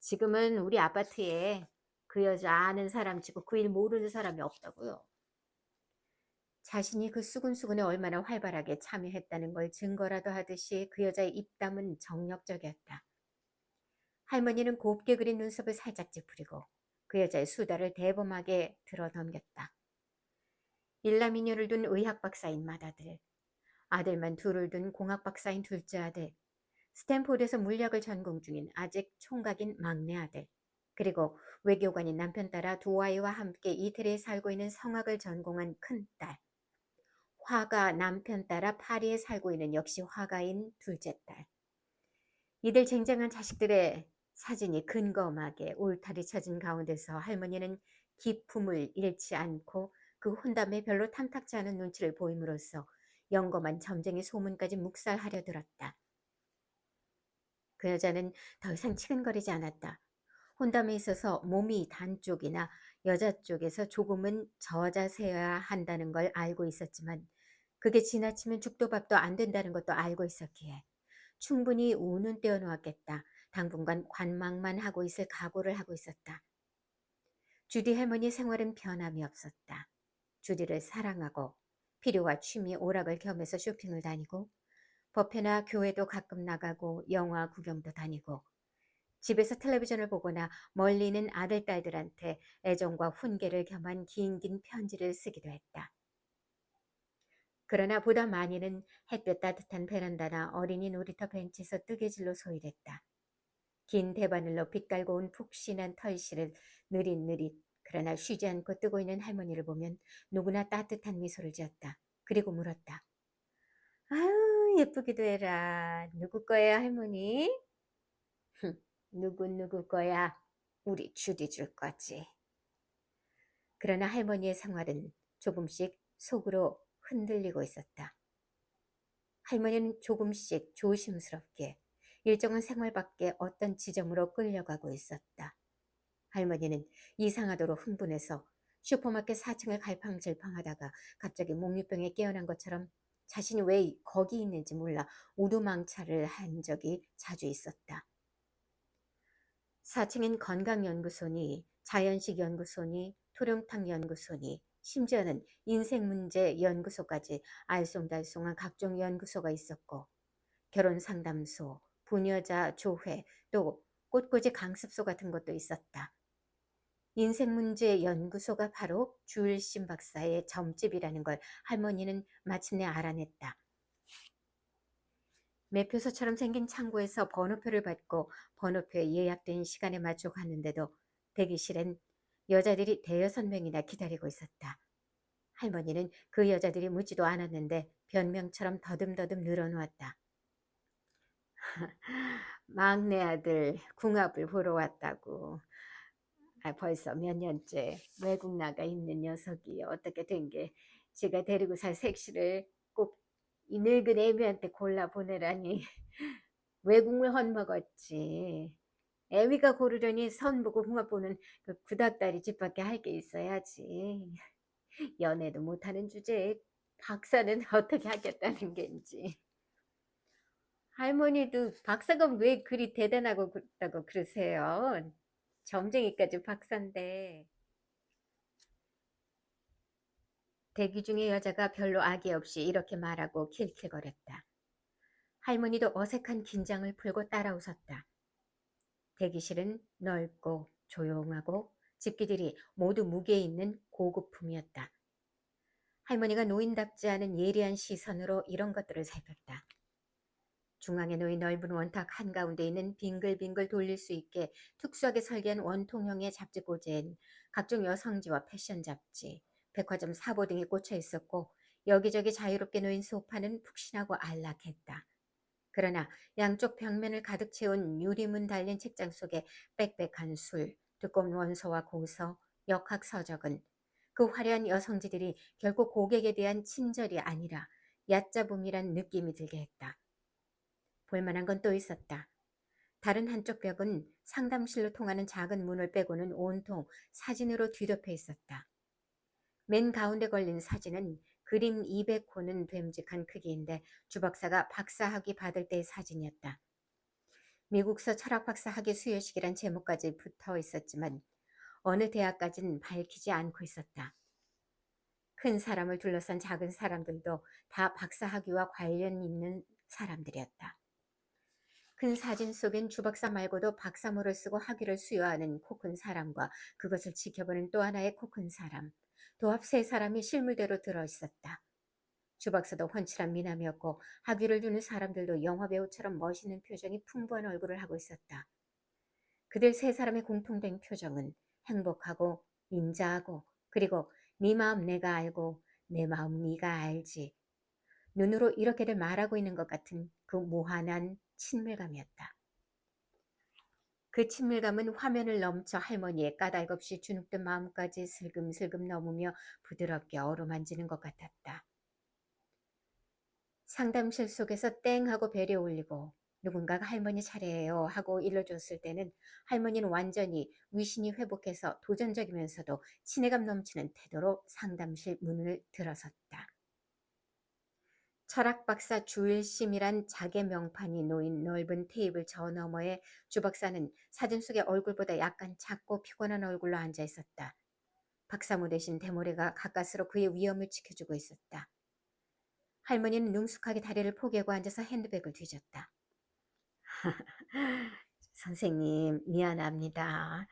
지금은 우리 아파트에 그 여자 아는 사람 치고 그 일 모르는 사람이 없다고요. 자신이 그 수근수근에 얼마나 활발하게 참여했다는 걸 증거라도 하듯이 그 여자의 입담은 정력적이었다. 할머니는 곱게 그린 눈썹을 살짝 찌푸리고 그 여자의 수다를 대범하게 들어넘겼다. 일남이녀를 둔 의학박사인 맏아들, 아들만 둘을 둔 공학박사인 둘째 아들, 스탠포드에서 물리학을 전공 중인 아직 총각인 막내 아들, 그리고 외교관인 남편 따라 두 아이와 함께 이태리에 살고 있는 성악을 전공한 큰딸, 화가 남편 따라 파리에 살고 있는 역시 화가인 둘째 딸. 이들 쟁쟁한 자식들의 사진이 근검하게 울타리 쳐진 가운데서 할머니는 기품을 잃지 않고 그 혼담에 별로 탐탁지 않은 눈치를 보임으로써 영검한 점쟁이 소문까지 묵살하려 들었다. 그 여자는 더 이상 치근거리지 않았다. 혼담에 있어서 몸이 단쪽이나 여자 쪽에서 조금은 저자세야 한다는 걸 알고 있었지만 그게 지나치면 죽도 밥도 안 된다는 것도 알고 있었기에 충분히 우는 떼어놓았겠다. 당분간 관망만 하고 있을 각오를 하고 있었다. 주디 할머니 생활은 변함이 없었다. 주디를 사랑하고 필요와 취미 오락을 겸해서 쇼핑을 다니고 법회나 교회도 가끔 나가고 영화 구경도 다니고 집에서 텔레비전을 보거나 멀리 있는 아들, 딸들한테 애정과 훈계를 겸한 긴 편지를 쓰기도 했다. 그러나 보다 많이는 햇볕 따뜻한 베란다나 어린이 놀이터 벤치에서 뜨개질로 소일했다. 긴 대바늘로 빛깔고 온 푹신한 털실을 느릿느릿 그러나 쉬지 않고 뜨고 있는 할머니를 보면 누구나 따뜻한 미소를 지었다. 그리고 물었다. 아유 예쁘기도 해라. 누구 거예요 할머니? 누구 거야? 우리 주디 줄 거지. 그러나 할머니의 생활은 조금씩 속으로 흔들리고 있었다. 할머니는 조금씩 조심스럽게 일정한 생활 밖에 어떤 지점으로 끌려가고 있었다. 할머니는 이상하도록 흥분해서 슈퍼마켓 4층을 갈팡질팡하다가 갑자기 목류병에 깨어난 것처럼 자신이 왜 거기 있는지 몰라 우두망차를 한 적이 자주 있었다. 4층엔 건강연구소니 자연식연구소니 토룡탕연구소니 심지어는 인생문제연구소까지 알쏭달쏭한 각종 연구소가 있었고 결혼상담소, 부녀자 조회, 또 꽃꽂이 강습소 같은 것도 있었다. 인생문제 연구소가 바로 주일신 박사의 점집이라는 걸 할머니는 마침내 알아냈다. 매표소처럼 생긴 창고에서 번호표를 받고 번호표에 예약된 시간에 맞춰 갔는데도 대기실엔 여자들이 대여섯 명이나 기다리고 있었다. 할머니는 그 여자들이 묻지도 않았는데 변명처럼 더듬더듬 늘어놓았다. 막내 아들 궁합을 보러 왔다고. 벌써 몇 년째 외국 나가 있는 녀석이 어떻게 된 게 제가 데리고 살 색시를 꼭 이 늙은 애미한테 골라 보내라니. 외국물 헛먹었지. 애미가 고르려니 선 보고 궁합 보는 그 구닥다리 집밖에 할 게 있어야지. 연애도 못하는 주제에 박사는 어떻게 하겠다는 겐지. 할머니도 박사가 왜 그리 대단하고 그렇다고 그러세요? 점쟁이까지 박사인데. 대기 중에 여자가 별로 악의 없이 이렇게 말하고 킬킬거렸다. 할머니도 어색한 긴장을 풀고 따라 웃었다. 대기실은 넓고 조용하고 집기들이 모두 무게 있는 고급품이었다. 할머니가 노인답지 않은 예리한 시선으로 이런 것들을 살폈다. 중앙에 놓인 넓은 원탁 한가운데 있는 빙글빙글 돌릴 수 있게 특수하게 설계한 원통형의 잡지꽂이엔 각종 여성지와 패션 잡지, 백화점 사보 등이 꽂혀 있었고 여기저기 자유롭게 놓인 소파는 푹신하고 안락했다. 그러나 양쪽 벽면을 가득 채운 유리문 달린 책장 속에 빽빽한 술, 두꺼운 원서와 고서, 역학 서적은 그 화려한 여성지들이 결국 고객에 대한 친절이 아니라 얕잡음이란 느낌이 들게 했다. 볼만한 건 또 있었다. 다른 한쪽 벽은 상담실로 통하는 작은 문을 빼고는 온통 사진으로 뒤덮여 있었다. 맨 가운데 걸린 사진은 그림 200호는 됨직한 크기인데 주 박사가 박사학위 받을 때의 사진이었다. 미국서 철학박사 학위 수여식이란 제목까지 붙어 있었지만 어느 대학까지는 밝히지 않고 있었다. 큰 사람을 둘러싼 작은 사람들도 다 박사학위와 관련 있는 사람들이었다. 큰 사진 속엔 주 박사 말고도 박사모를 쓰고 학위를 수여하는 코 큰 사람과 그것을 지켜보는 또 하나의 코 큰 사람, 도합 세 사람이 실물대로 들어있었다. 주 박사도 훤칠한 미남이었고 학위를 두는 사람들도 영화배우처럼 멋있는 표정이 풍부한 얼굴을 하고 있었다. 그들 세 사람의 공통된 표정은 행복하고 인자하고 그리고 네 마음 내가 알고 내 마음 네가 알지. 눈으로 이렇게들 말하고 있는 것 같은 그 무한한 친밀감이었다. 그 친밀감은 화면을 넘쳐 할머니의 까닭없이 주눅든 마음까지 슬금슬금 넘으며 부드럽게 어루만지는 것 같았다. 상담실 속에서 땡 하고 벨이 울리고 누군가가 할머니 차례예요 하고 일러줬을 때는 할머니는 완전히 위신이 회복해서 도전적이면서도 친애감 넘치는 태도로 상담실 문을 들어섰다. 철학박사 주일심이란 작의 명판이 놓인 넓은 테이블 저 너머에 주 박사는 사진 속의 얼굴보다 약간 작고 피곤한 얼굴로 앉아 있었다. 박사모 대신 대모래가 가까스로 그의 위험을 지켜주고 있었다. 할머니는 능숙하게 다리를 포개고 앉아서 핸드백을 뒤졌다. 선생님, 미안합니다.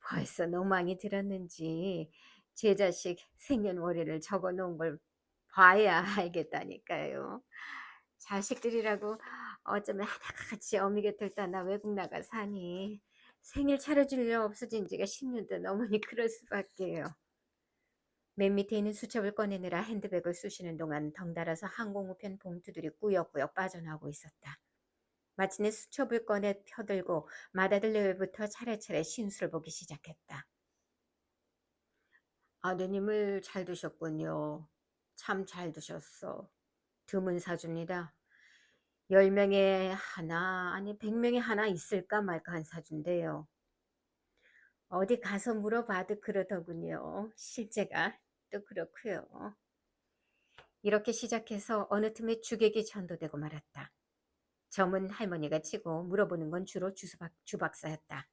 벌써 너무 많이 들었는지 제 자식 생년월일을 적어 놓은 걸 봐야 알겠다니까요. 자식들이라고 어쩌면 하나같이 어미 곁을 떠나 외국 나가 사니 생일 차려줄 일 없어진 지가 10년도 넘으니 그럴 수밖에요. 맨 밑에 있는 수첩을 꺼내느라 핸드백을 쑤시는 동안 덩달아서 항공우편 봉투들이 꾸역꾸역 빠져나오고 있었다. 마침내 수첩을 꺼내 펴들고 맏아들 내외부터 차례차례 신수를 보기 시작했다. 아드님을 잘 두셨군요. 참 잘 두셨어. 드문 사주입니다. 10명에 하나, 아니 100명에 하나 있을까 말까 한 사주인데요. 어디 가서 물어봐도 그러더군요. 실제가 또 그렇고요. 이렇게 시작해서 어느 틈에 주객이 전도되고 말았다. 점은 할머니가 치고 물어보는 건 주로 주 박사였다.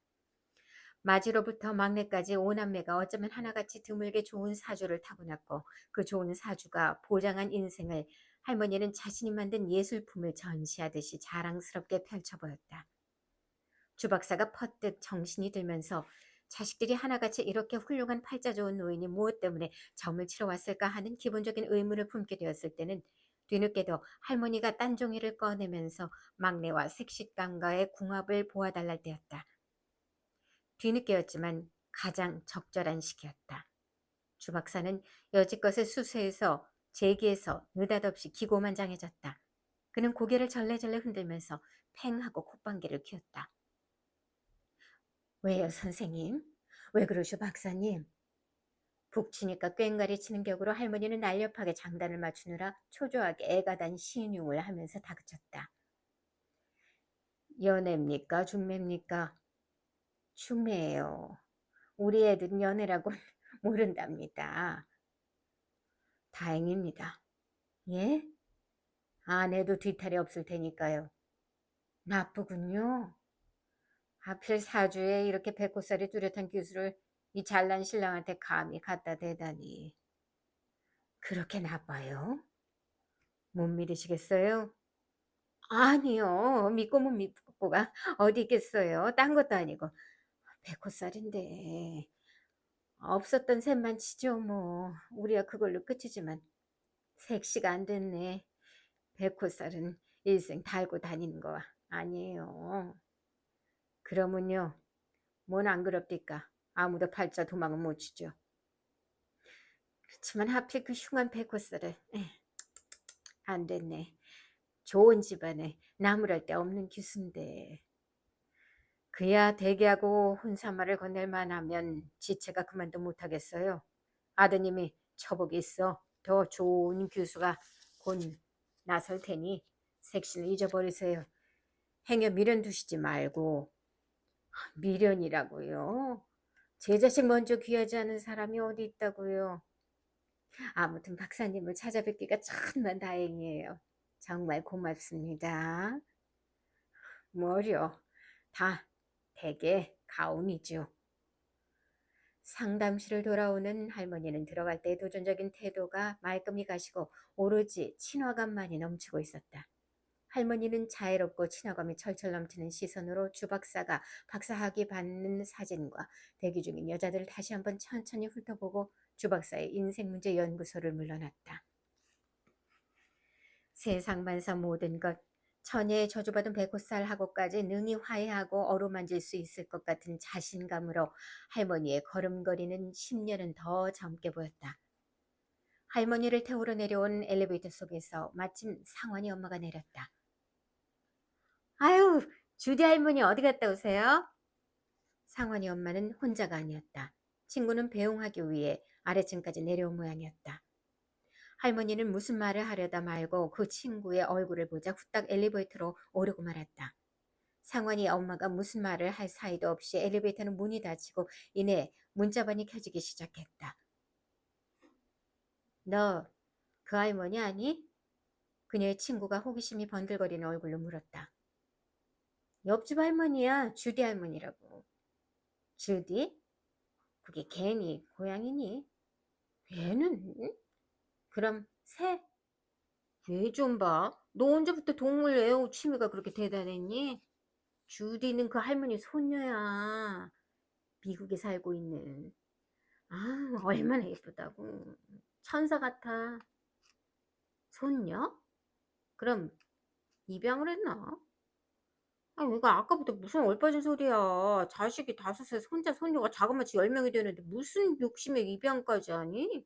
마지로부터 막내까지 오남매가 어쩌면 하나같이 드물게 좋은 사주를 타고났고 그 좋은 사주가 보장한 인생을 할머니는 자신이 만든 예술품을 전시하듯이 자랑스럽게 펼쳐 보였다. 주 박사가 퍼뜩 정신이 들면서 자식들이 하나같이 이렇게 훌륭한 팔자 좋은 노인이 무엇 때문에 점을 치러 왔을까 하는 기본적인 의문을 품게 되었을 때는 뒤늦게도 할머니가 딴 종이를 꺼내면서 막내와 색식감과의 궁합을 보아달랄 때였다. 뒤늦게였지만 가장 적절한 시기였다. 주 박사는 여지껏의 수세에서 제기에서 느닷없이 기고만장해졌다. 그는 고개를 절레절레 흔들면서 팽하고 콧방귀를 뀌었다. 왜요, 선생님? 왜 그러셔, 박사님? 북치니까 꽹과리 치는 격으로 할머니는 날렵하게 장단을 맞추느라 초조하게 애가단 시인용을 하면서 다그쳤다. 연애입니까? 중매입니까? 중매예요. 우리 애들은 연애라고 모른답니다. 다행입니다. 예? 아내도 뒤탈이 없을 테니까요. 나쁘군요. 하필 사주에 이렇게 백호살이 뚜렷한 기술을 이 잘난 신랑한테 감히 갖다 대다니. 그렇게 나빠요? 못 믿으시겠어요? 아니요. 믿고 못 믿고가 어디 있겠어요. 딴 것도 아니고. 백호살인데 없었던 셈만 치죠 뭐. 우리야 그걸로 끝이지만 색시가 안 됐네. 백호살은 일생 달고 다니는 거 아니에요. 그러면요. 뭔 안 그럽디까. 아무도 팔자 도망은 못 치죠. 그렇지만 하필 그 흉한 백호살을 안 됐네. 좋은 집안에 나무랄 데 없는 기수인데. 그야 대개하고 혼사말을 건넬 만하면 지체가 그만도 못하겠어요. 아드님이 처복이 있어 더 좋은 교수가 곧 나설 테니 색신을 잊어버리세요. 행여 미련 두시지 말고. 미련이라고요? 제 자식 먼저 귀하지 않은 사람이 어디 있다고요? 아무튼 박사님을 찾아뵙기가 천만 다행이에요. 정말 고맙습니다. 뭐려, 다 대개 가움이죠. 상담실을 돌아오는 할머니는 들어갈 때 도전적인 태도가 말끔히 가시고 오로지 친화감만이 넘치고 있었다. 할머니는 자애롭고 친화감이 철철 넘치는 시선으로 주 박사가 박사학위 받는 사진과 대기 중인 여자들을 다시 한번 천천히 훑어보고 주 박사의 인생문제 연구소를 물러났다. 세상만사 모든 것, 처녀의 저주받은 백호살하고까지 능히 화해하고 어루만질 수 있을 것 같은 자신감으로 할머니의 걸음걸이는 10년은 더 젊게 보였다. 할머니를 태우러 내려온 엘리베이터 속에서 마침 상환이 엄마가 내렸다. 아유, 주디 할머니 어디 갔다 오세요? 상환이 엄마는 혼자가 아니었다. 친구는 배웅하기 위해 아래층까지 내려온 모양이었다. 할머니는 무슨 말을 하려다 말고 그 친구의 얼굴을 보자 후딱 엘리베이터로 오르고 말았다. 상환이 엄마가 무슨 말을 할 사이도 없이 엘리베이터는 문이 닫히고 이내 문자반이 켜지기 시작했다. 너 그 할머니 아니? 그녀의 친구가 호기심이 번들거리는 얼굴로 물었다. 옆집 할머니야. 주디 할머니라고. 주디? 그게 개니 고양이니? 개는? 그럼 새? 얘 좀 봐. 너 언제부터 동물 애호 취미가 그렇게 대단했니? 주디는 그 할머니 손녀야. 미국에 살고 있는. 아, 얼마나 예쁘다고. 천사 같아. 손녀? 그럼 입양을 했나? 아, 내가 아까부터 무슨 얼빠진 소리야. 자식이 5에 손자 손녀가 자그마치 10명이 되는데 무슨 욕심에 입양까지 하니?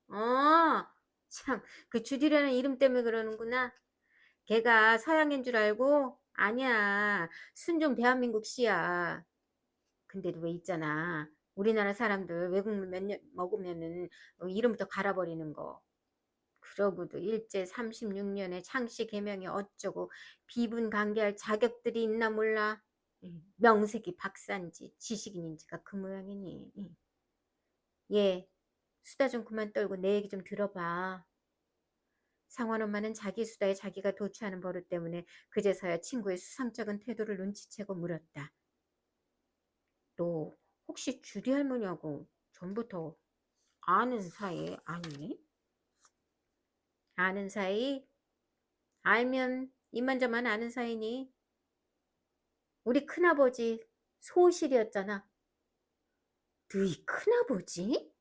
아, 참, 그 주디라는 이름 때문에 그러는구나. 걔가 서양인 줄 알고? 아니야. 순종 대한민국 씨야. 근데도 왜 있잖아. 우리나라 사람들 외국물 몇 년 먹으면은 이름부터 갈아버리는 거. 그러고도 일제 36년에 창씨 개명이 어쩌고 비분관계할 자격들이 있나 몰라. 명색이 박사인지 지식인인지가 그 모양이니. 얘 수다 좀 그만 떨고 내 얘기 좀 들어봐. 상원 엄마는 자기 수다에 자기가 도취하는 버릇 때문에 그제서야 친구의 수상쩍은 태도를 눈치채고 물었다. 너 혹시 주디 할머니하고 전부터 아는 사이 아니니? 아는 사이? 알면 이만저만 아는 사이니? 우리 큰아버지 소실이었잖아. 너희 큰아버지?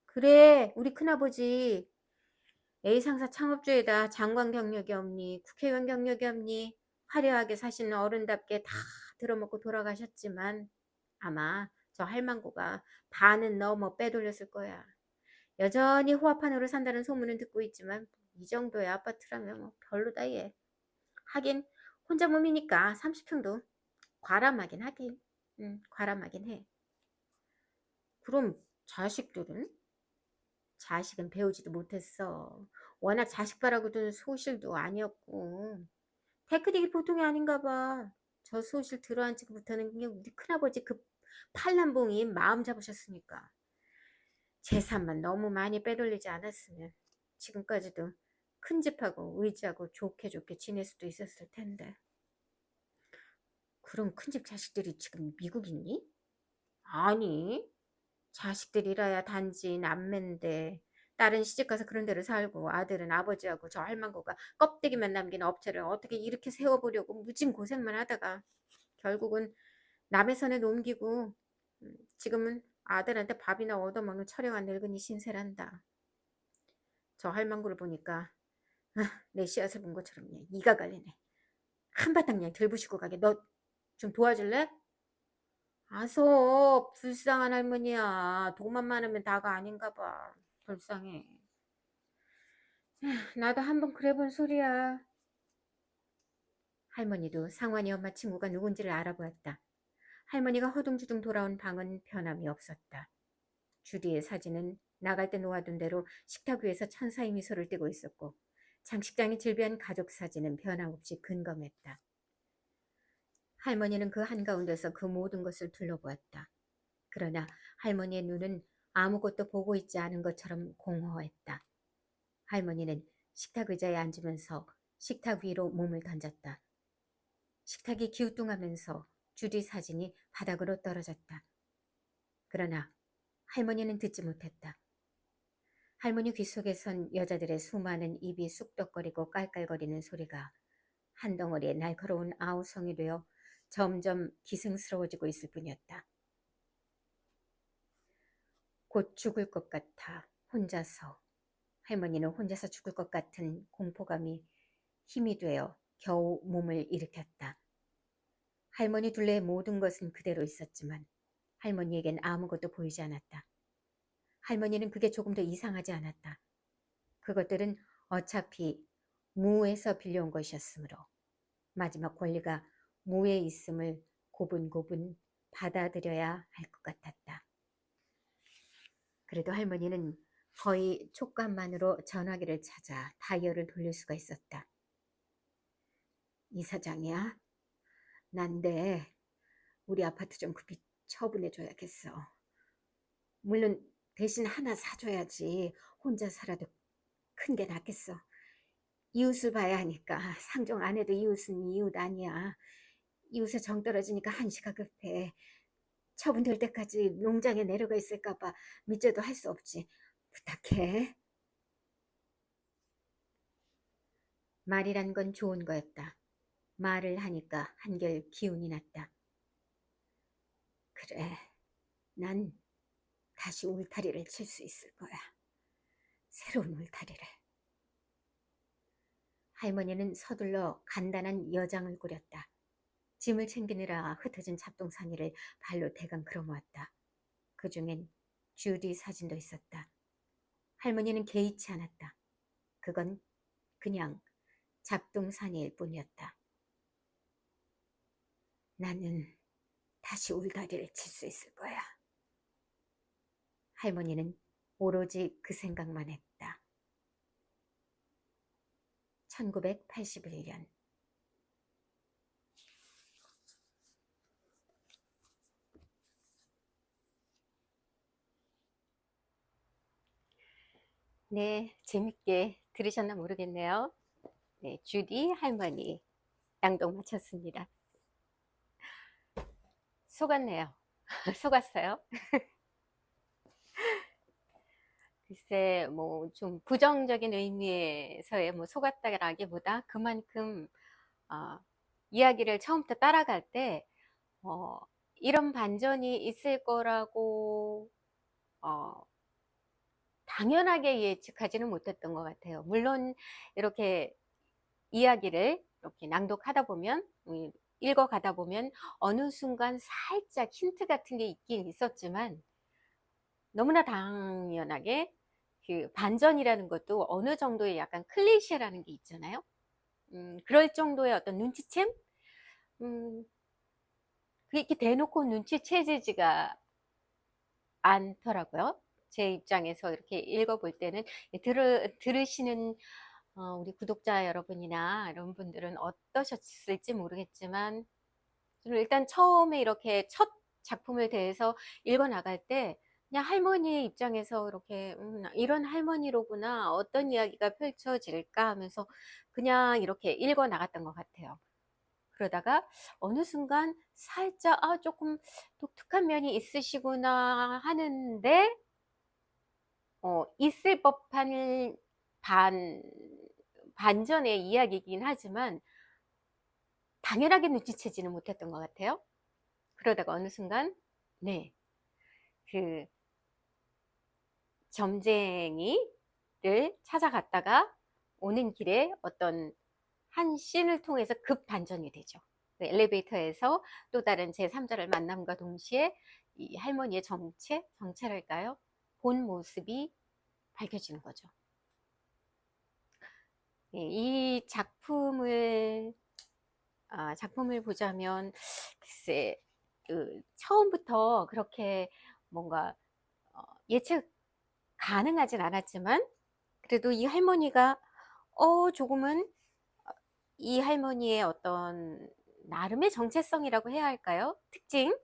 그래, 우리 큰아버지. A상사 창업주에다 장관 경력이 없니, 국회의원 경력이 없니, 화려하게 사시는 어른답게 다 들어먹고 돌아가셨지만 아마 저 할망구가 반은 넘어 빼돌렸을 거야. 여전히 호화판으로 산다는 소문은 듣고 있지만 이 정도의 아파트라면 뭐 별로다 얘. 하긴 혼자 몸이니까 30평도 과람하긴 하긴. 과람하긴 해. 그럼 자식들은? 자식은 배우지도 못했어. 워낙 자식 바라고든 소실도 아니었고. 테크닉이 보통이 아닌가 봐. 저 소실 들어앉히고부터는 그냥 우리 큰아버지 그 팔남봉이 마음 잡으셨으니까. 재산만 너무 많이 빼돌리지 않았으면 지금까지도 큰 집하고 의지하고 좋게 좋게 지낼 수도 있었을 텐데. 그럼 큰 집 자식들이 지금 미국 있니? 아니, 자식들이라야 단지 남매인데 딸은 시집가서 그런 데로 살고 아들은 아버지하고 저 할망구가 껍데기만 남긴 업체를 어떻게 이렇게 세워보려고 무진 고생만 하다가 결국은 남의 손에 넘기고 지금은 아들한테 밥이나 얻어먹는 처량한 늙은이 신세란다. 저 할망구를 보니까 내 씨앗을 본 것처럼 그냥 이가 갈리네. 한바탕 그냥 들부시고 가게. 너 좀 도와줄래? 아서 불쌍한 할머니야. 돈만 많으면 다가 아닌가 봐. 불쌍해. 나도 한번 그래본 소리야. 할머니도 상환이 엄마 친구가 누군지를 알아보았다. 할머니가 허둥지둥 돌아온 방은 변함이 없었다. 주디의 사진은 나갈 때 놓아둔 대로 식탁 위에서 천사의 미소를 띠고 있었고 장식장에 질비한 가족 사진은 변함없이 근검했다. 할머니는 그 한가운데서 그 모든 것을 둘러보았다. 그러나 할머니의 눈은 아무것도 보고 있지 않은 것처럼 공허했다. 할머니는 식탁 의자에 앉으면서 식탁 위로 몸을 던졌다. 식탁이 기우뚱하면서 주디 사진이 바닥으로 떨어졌다. 그러나 할머니는 듣지 못했다. 할머니 귓속에선 여자들의 수많은 입이 쑥덕거리고 깔깔거리는 소리가 한 덩어리의 날카로운 아우성이 되어 점점 기승스러워지고 있을 뿐이었다. 곧 죽을 것 같아 혼자서, 할머니는 혼자서 죽을 것 같은 공포감이 힘이 되어 겨우 몸을 일으켰다. 할머니 둘레의 모든 것은 그대로 있었지만 할머니에겐 아무것도 보이지 않았다. 할머니는 그게 조금 더 이상하지 않았다. 그것들은 어차피 무에서 빌려온 것이었으므로 마지막 권리가 무에 있음을 고분고분 받아들여야 할 것 같았다. 그래도 할머니는 거의 촉감만으로 전화기를 찾아 다이얼을 돌릴 수가 있었다. 이사장이야? 난데 우리 아파트 좀 급히 처분해줘야겠어. 물론 대신 하나 사줘야지. 혼자 살아도 큰 게 낫겠어. 이웃을 봐야 하니까. 상종 안 해도 이웃은 이웃 아니야. 이웃에 정 떨어지니까 한시가 급해. 처분될 때까지 농장에 내려가 있을까 봐 밑제도 할 수 없지. 부탁해. 말이란 건 좋은 거였다. 말을 하니까 한결 기운이 났다. 그래, 난 다시 울타리를 칠 수 있을 거야. 새로운 울타리를. 할머니는 서둘러 간단한 여장을 꾸렸다. 짐을 챙기느라 흩어진 잡동사니를 발로 대강 끌어모았다. 그중엔 주디 사진도 있었다. 할머니는 개의치 않았다. 그건 그냥 잡동사니일 뿐이었다. 나는 다시 울다리를 칠 수 있을 거야. 할머니는 오로지 그 생각만 했다. 1981년. 네, 재밌게 들으셨나 모르겠네요. 네, 주디 할머니 낭독 마쳤습니다. 속았네요. 속았어요. 글쎄, 뭐 좀 부정적인 의미에서의 뭐 속았다라기보다 그만큼 이야기를 처음부터 따라갈 때 이런 반전이 있을 거라고 당연하게 예측하지는 못했던 것 같아요. 물론 이렇게 이야기를 이렇게 낭독하다 보면, 읽어가다 보면 어느 순간 살짝 힌트 같은 게 있긴 있었지만, 너무나 당연하게 그 반전이라는 것도 어느 정도의 약간 클리셰라는 게 있잖아요. 그럴 정도의 어떤 눈치챔? 음, 그렇게 대놓고 눈치채지가 않더라고요. 제 입장에서 이렇게 읽어볼 때는. 들으시는 우리 구독자 여러분이나 이런 분들은 어떠셨을지 모르겠지만, 저는 일단 처음에 이렇게 첫 작품을 대해서 읽어 나갈 때 그냥 할머니의 입장에서 이렇게 이런 할머니로구나, 어떤 이야기가 펼쳐질까 하면서 그냥 이렇게 읽어 나갔던 것 같아요. 그러다가 어느 순간 살짝 조금 독특한 면이 있으시구나 하는데, 있을 법한 반 반전의 이야기이긴 하지만 당연하게 눈치채지는 못했던 것 같아요. 그러다가 어느 순간, 네, 그 점쟁이를 찾아갔다가 오는 길에 어떤 한 씬을 통해서 급 반전이 되죠. 그 엘리베이터에서 또 다른 제3자를 만남과 동시에 이 할머니의 정체랄까요? 본 모습이 밝혀지는 거죠. 이 작품을 보자면, 글쎄, 처음부터 그렇게 뭔가 예측 가능하진 않았지만, 그래도 이 할머니가 조금은 이 할머니의 어떤 나름의 정체성이라고 해야 할까요? 특징?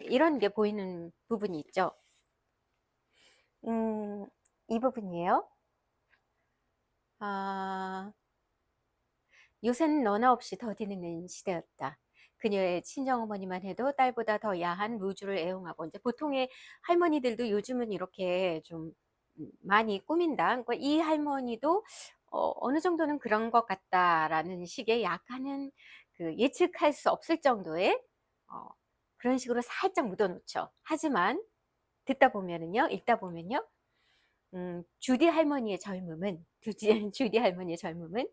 이런 게 보이는 부분이 있죠. 이 부분이에요. 요새는 너나 없이 더디는 시대였다. 그녀의 친정어머니만 해도 딸보다 더 야한 루즈를 애용하고, 이제 보통의 할머니들도 요즘은 이렇게 좀 많이 꾸민다. 그러니까 이 할머니도 어느 정도는 그런 것 같다라는 식의 약간은 그 예측할 수 없을 정도의 그런 식으로 살짝 묻어놓죠. 하지만 읽다 보면요, 주디 할머니의 젊음은 주디 할머니의 젊음은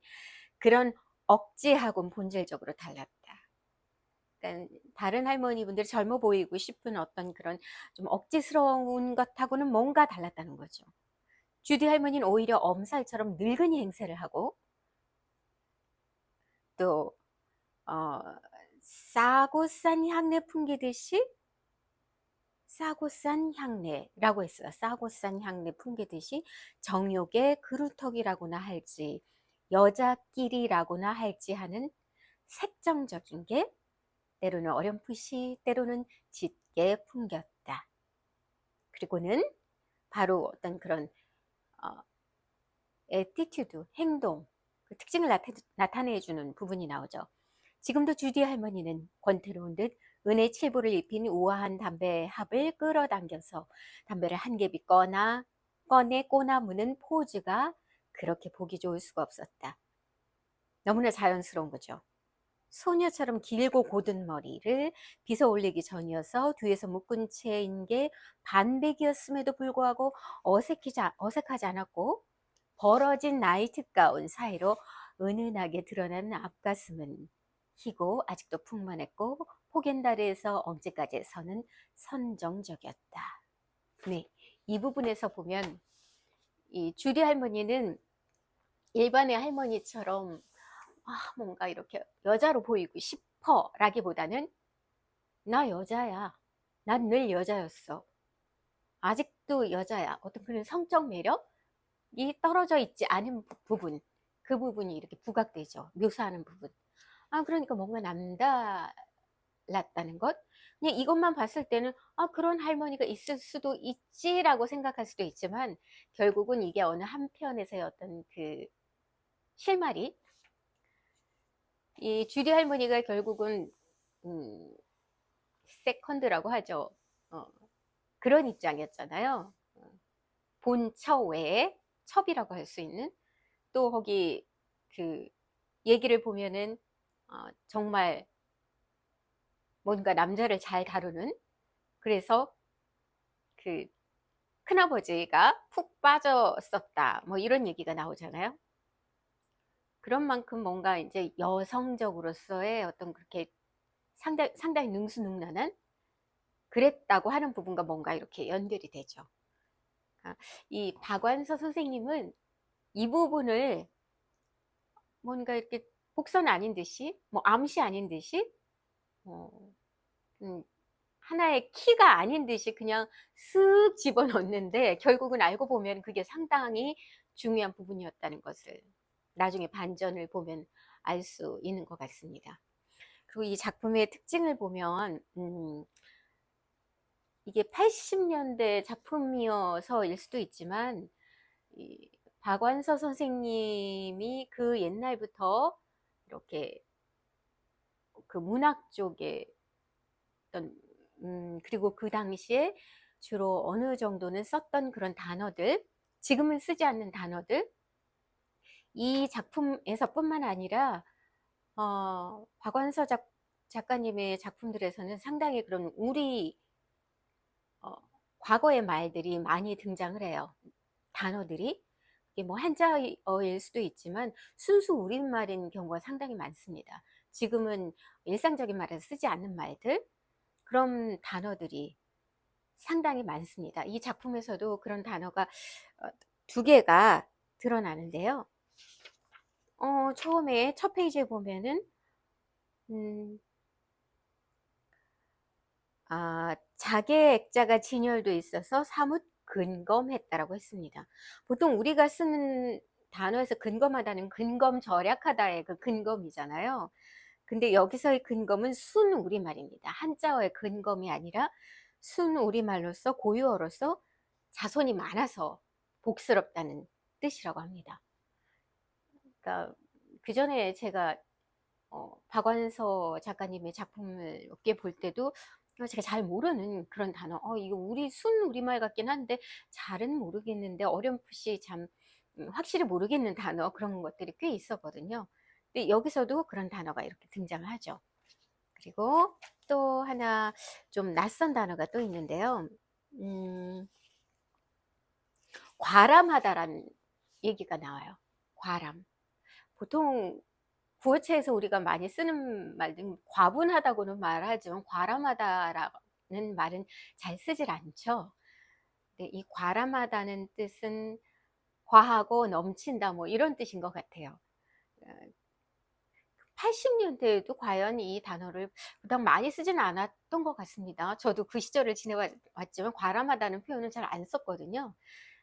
그런 억지하고는 본질적으로 달랐다. 그러니까 다른 할머니분들이 젊어 보이고 싶은 어떤 그런 좀 억지스러운 것하고는 뭔가 달랐다는 거죠. 주디 할머니는 오히려 엄살처럼 늙은이 행세를 하고, 또 싸고 싼 향내 풍기듯이, 싸고 싼 향내라고 했어요. 싸고 싼 향내 풍기듯이 정욕의 그루터기라고나 할지 여자끼리라고나 할지 하는 색정적인 게 때로는 어렴풋이, 때로는 짙게 풍겼다. 그리고는 바로 어떤 그런 애티튜드, 행동, 그 특징을 나타내주는 부분이 나오죠. 지금도 주디 할머니는 권태로운 듯 은의 칠보를 입힌 우아한 담배 합을 끌어당겨서 담배를 한 개비 꺼내 꼬나 무는 포즈가 그렇게 보기 좋을 수가 없었다. 너무나 자연스러운 거죠. 소녀처럼 길고 곧은 머리를 빗어 올리기 전이어서 뒤에서 묶은 채인 게 반백이었음에도 불구하고 어색하지 않았고, 벌어진 나이트 가운 사이로 은은하게 드러난 앞가슴은 희고 아직도 풍만했고, 폭앤다리에서 엉치까지 서는 선정적이었다. 네, 이 부분에서 보면 이 주디 할머니는 일반의 할머니처럼 뭔가 이렇게 여자로 보이고 싶어 라기보다는, 나 여자야. 난 늘 여자였어. 아직도 여자야. 어떤 그런 성적 매력이 떨어져 있지 않은 부분, 그 부분이 이렇게 부각되죠. 묘사하는 부분. 그러니까 뭔가 남달랐다는 것. 그냥 이것만 봤을 때는 그런 할머니가 있을 수도 있지라고 생각할 수도 있지만, 결국은 이게 어느 한편에서의 어떤 그 실마리, 이 주디 할머니가 결국은 세컨드라고 하죠. 그런 입장이었잖아요. 본처 외에 첩이라고 할 수 있는, 또 거기 그 얘기를 보면은 정말 뭔가 남자를 잘 다루는, 그래서 그 큰아버지가 푹 빠졌었다, 뭐 이런 얘기가 나오잖아요. 그런 만큼 뭔가 이제 여성적으로서의 어떤 그렇게 상당히 능수능란한, 그랬다고 하는 부분과 뭔가 이렇게 연결이 되죠. 이 박완서 선생님은 이 부분을 뭔가 이렇게 복선 아닌 듯이, 뭐 암시 아닌 듯이, 어, 음, 하나의 키가 아닌 듯이 그냥 쓱 집어넣는데, 결국은 알고 보면 그게 상당히 중요한 부분이었다는 것을 나중에 반전을 보면 알 수 있는 것 같습니다. 그리고 이 작품의 특징을 보면, 이게 80년대 작품이어서일 수도 있지만, 이 박완서 선생님이 그 옛날부터 이렇게 그 문학 쪽에 어떤, 그리고 그 당시에 주로 어느 정도는 썼던 그런 단어들, 지금은 쓰지 않는 단어들, 이 작품에서뿐만 아니라 박완서 작가님의 작품들에서는 상당히 그런 우리 어, 과거의 말들이 많이 등장을 해요. 단어들이. 이게 뭐 한자어일 수도 있지만 순수 우리말인 경우가 상당히 많습니다. 지금은 일상적인 말에서 쓰지 않는 말들, 그런 단어들이 상당히 많습니다. 이 작품에서도 그런 단어가 두 개가 드러나는데요. 처음에 첫 페이지에 보면은 자개 액자가 진열돼 있어서 사뭇 근검했다라고 했습니다. 보통 우리가 쓰는 단어에서 근검하다는 근검 절약하다의 그 근검이잖아요. 근데 여기서의 근검은 순 우리말입니다. 한자어의 근검이 아니라 순 우리말로서, 고유어로서 자손이 많아서 복스럽다는 뜻이라고 합니다. 그러니까 그 전에 제가 박완서 작가님의 작품을 몇 개 볼 때도 제가 잘 모르는 그런 단어, 이거 순 우리말 같긴 한데 잘은 모르겠는데 어렴풋이 참 확실히 모르겠는 단어, 그런 것들이 꽤 있었거든요. 근데 여기서도 그런 단어가 이렇게 등장을 하죠. 그리고 또 하나 좀 낯선 단어가 또 있는데요. 과람하다라는 얘기가 나와요. 과람. 보통 구어체에서 우리가 많이 쓰는 말은 과분하다고는 말하지만 과람하다라는 말은 잘 쓰질 않죠. 근데 이 과람하다는 뜻은 과하고 넘친다, 뭐 이런 뜻인 것 같아요. 80년대에도 과연 이 단어를 그닥 많이 쓰지는 않았던 것 같습니다. 저도 그 시절을 지내왔지만 과람하다는 표현은 잘 안 썼거든요.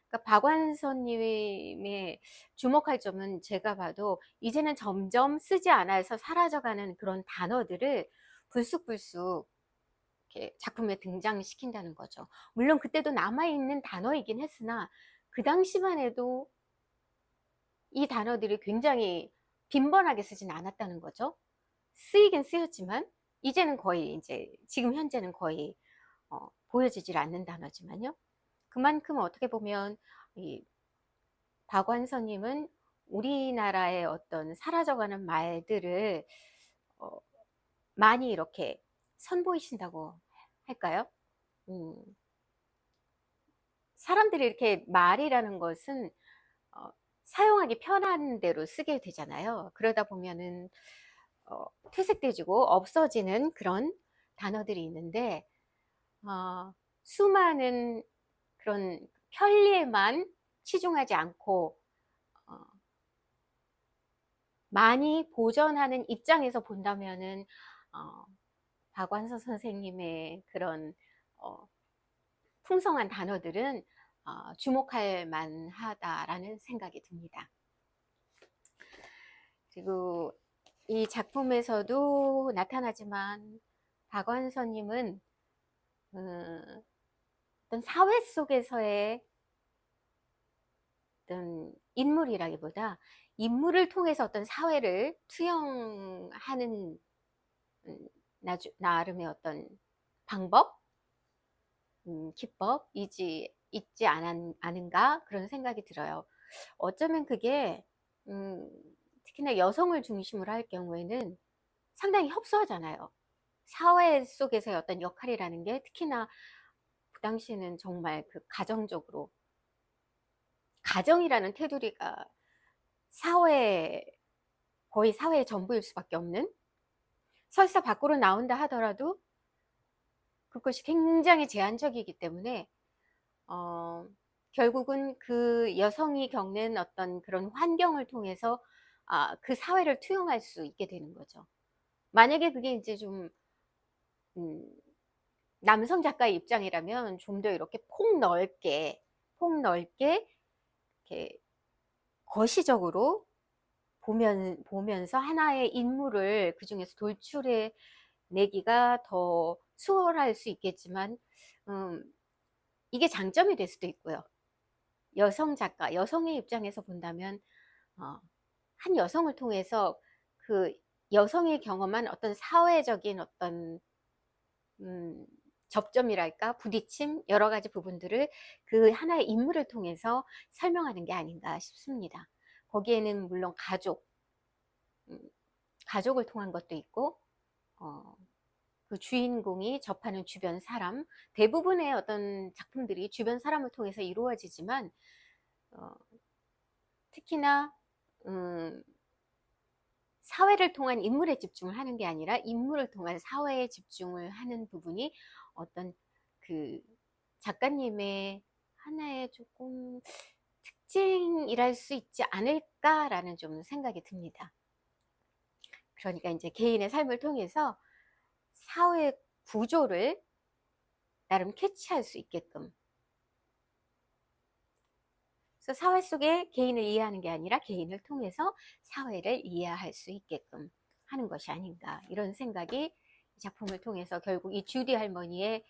그러니까 박완서님의 주목할 점은 제가 봐도 이제는 점점 쓰지 않아서 사라져가는 그런 단어들을 불쑥불쑥 이렇게 작품에 등장시킨다는 거죠. 물론 그때도 남아있는 단어이긴 했으나 그 당시만 해도 이 단어들이 굉장히 빈번하게 쓰진 않았다는 거죠. 쓰이긴 쓰였지만 이제는 거의, 이제 지금 현재는 거의 보여지질 않는 단어지만요. 그만큼 어떻게 보면 이 박완서님은 우리나라의 어떤 사라져가는 말들을 많이 이렇게 선보이신다고 할까요? 음, 사람들이 이렇게 말이라는 것은 사용하기 편한 대로 쓰게 되잖아요. 그러다 보면은 퇴색돼지고 없어지는 그런 단어들이 있는데, 수많은 그런 편리에만 치중하지 않고 많이 보존하는 입장에서 본다면은 박완서 선생님의 그런 풍성한 단어들은 주목할 만하다라는 생각이 듭니다. 그리고 이 작품에서도 나타나지만 박완서님은 어떤 사회 속에서의 어떤 인물이라기보다 인물을 통해서 어떤 사회를 투영하는 나름의 어떤 방법, 기법이지 있지 않은가, 그런 생각이 들어요. 어쩌면 그게 특히나 여성을 중심으로 할 경우에는 상당히 협소하잖아요. 사회 속에서의 어떤 역할이라는 게 특히나 그 당시에는 정말 그 가정적으로, 가정이라는 테두리가 사회, 거의 사회의 전부일 수밖에 없는, 설사 밖으로 나온다 하더라도 그것이 굉장히 제한적이기 때문에 어, 결국은 그 여성이 겪는 어떤 그런 환경을 통해서 그 사회를 투영할 수 있게 되는 거죠. 만약에 그게 이제 좀 음, 남성 작가의 입장이라면 좀 더 이렇게 폭 넓게 이렇게 거시적으로 보면서 하나의 인물을 그 중에서 돌출해 내기가 더 수월할 수 있겠지만, 음, 이게 장점이 될 수도 있고요. 여성 작가, 여성의 입장에서 본다면, 어, 한 여성을 통해서 그 여성이 경험한 어떤 사회적인 어떤 음, 접점이랄까, 부딪힘, 여러 가지 부분들을 그 하나의 인물을 통해서 설명하는 게 아닌가 싶습니다. 거기에는 물론 음, 가족을 통한 것도 있고, 어, 그 주인공이 접하는 주변 사람, 대부분의 어떤 작품들이 주변 사람을 통해서 이루어지지만, 어, 특히나 음, 사회를 통한 인물에 집중을 하는 게 아니라 인물을 통한 사회에 집중을 하는 부분이 어떤 그 작가님의 하나의 조금 특징이랄 수 있지 않을까라는 좀 생각이 듭니다. 그러니까 이제 개인의 삶을 통해서 사회 구조를 나름 캐치할 수 있게끔, 그래서 사회 속에 개인을 이해하는 게 아니라 개인을 통해서 사회를 이해할 수 있게끔 하는 것이 아닌가, 이런 생각이 이 작품을 통해서 결국 이 주디 할머니의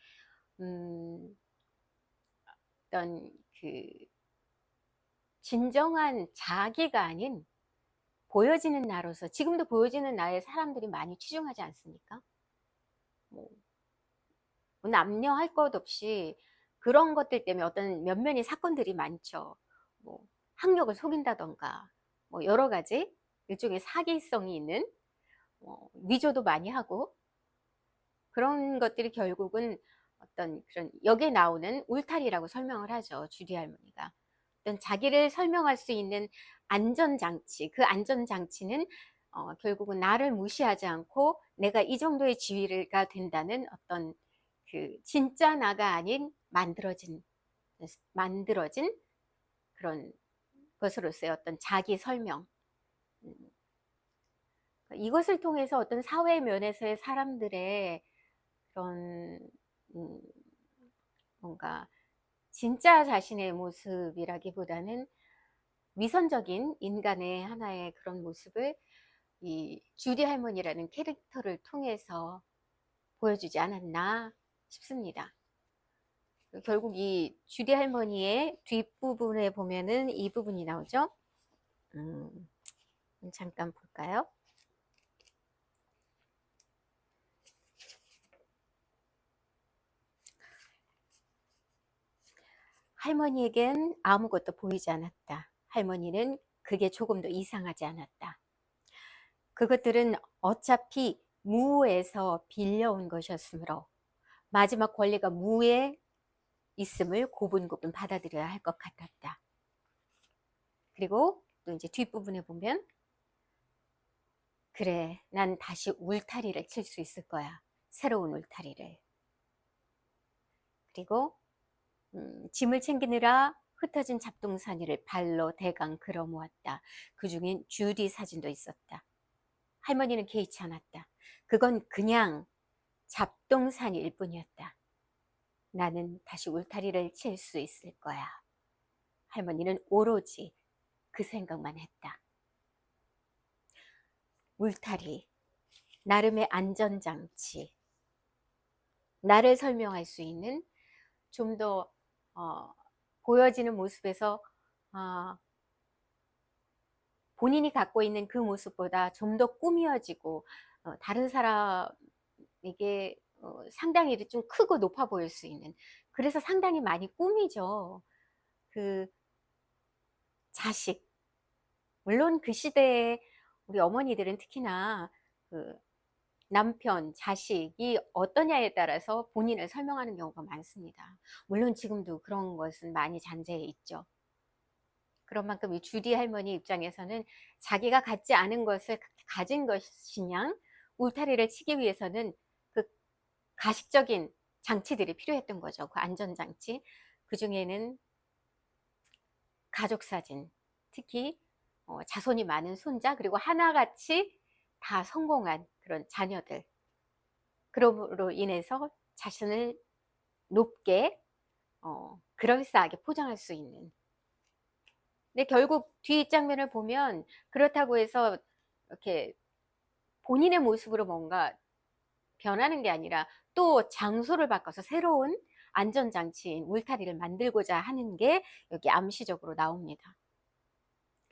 어떤 그 진정한 자기가 아닌 보여지는 나로서, 지금도 보여지는 나에 사람들이 많이 치중하지 않습니까? 뭐 남녀 할 것 없이 그런 것들 때문에 어떤 면면의 사건들이 많죠. 뭐 학력을 속인다던가, 뭐 여러 가지 일종의 사기성이 있는, 위조도 많이 하고, 그런 것들이 결국은 어떤 그런 여기에 나오는 울타리라고 설명을 하죠. 주디 할머니가 어떤 자기를 설명할 수 있는 안전장치, 그 안전장치는 결국은 나를 무시하지 않고 내가 이 정도의 지위가 된다는 어떤 그 진짜 나가 아닌 만들어진 그런 것으로서의 어떤 자기 설명, 음, 이것을 통해서 어떤 사회 면에서의 사람들의 그런 음, 뭔가 진짜 자신의 모습이라기보다는 위선적인 인간의 하나의 그런 모습을 이 주디 할머니라는 캐릭터를 통해서 보여주지 않았나 싶습니다. 결국 이 주디 할머니의 뒷부분에 보면은 이 부분이 나오죠. 잠깐 볼까요? 할머니에겐 아무것도 보이지 않았다. 할머니는 그게 조금도 이상하지 않았다. 그것들은 어차피 무에서 빌려온 것이었으므로 마지막 권리가 무에 있음을 고분고분 받아들여야 할 것 같았다. 그리고 또 이제 뒷부분에 보면, 그래, 난 다시 울타리를 칠 수 있을 거야. 새로운 울타리를. 그리고 짐을 챙기느라 흩어진 잡동사니를 발로 대강 걸어 모았다. 그 중엔 주디 사진도 있었다. 할머니는 개의치 않았다. 그건 그냥 잡동사니일 뿐이었다. 나는 다시 울타리를 칠 수 있을 거야. 할머니는 오로지 그 생각만 했다. 울타리, 나름의 안전장치, 나를 설명할 수 있는 좀 더 보여지는 모습에서 본인이 갖고 있는 그 모습보다 좀 더 꾸며지고 다른 사람에게 상당히 좀 크고 높아 보일 수 있는, 그래서 상당히 많이 꾸미죠. 그 자식, 물론 그 시대에 우리 어머니들은 특히나 그 남편, 자식이 어떠냐에 따라서 본인을 설명하는 경우가 많습니다. 물론 지금도 그런 것은 많이 잔재해 있죠. 그런 만큼 이 주디 할머니 입장에서는 자기가 갖지 않은 것을 가진 것이냐 울타리를 치기 위해서는 그 가식적인 장치들이 필요했던 거죠. 그 안전장치. 그 중에는 가족 사진, 특히 자손이 많은 손자, 그리고 하나같이 다 성공한 그런 자녀들. 그럼으로 인해서 자신을 높게 그럴싸하게 포장할 수 있는. 근데 결국 뒷장면을 보면 그렇다고 해서 이렇게 본인의 모습으로 뭔가 변하는 게 아니라 또 장소를 바꿔서 새로운 안전장치인 울타리를 만들고자 하는 게 여기 암시적으로 나옵니다.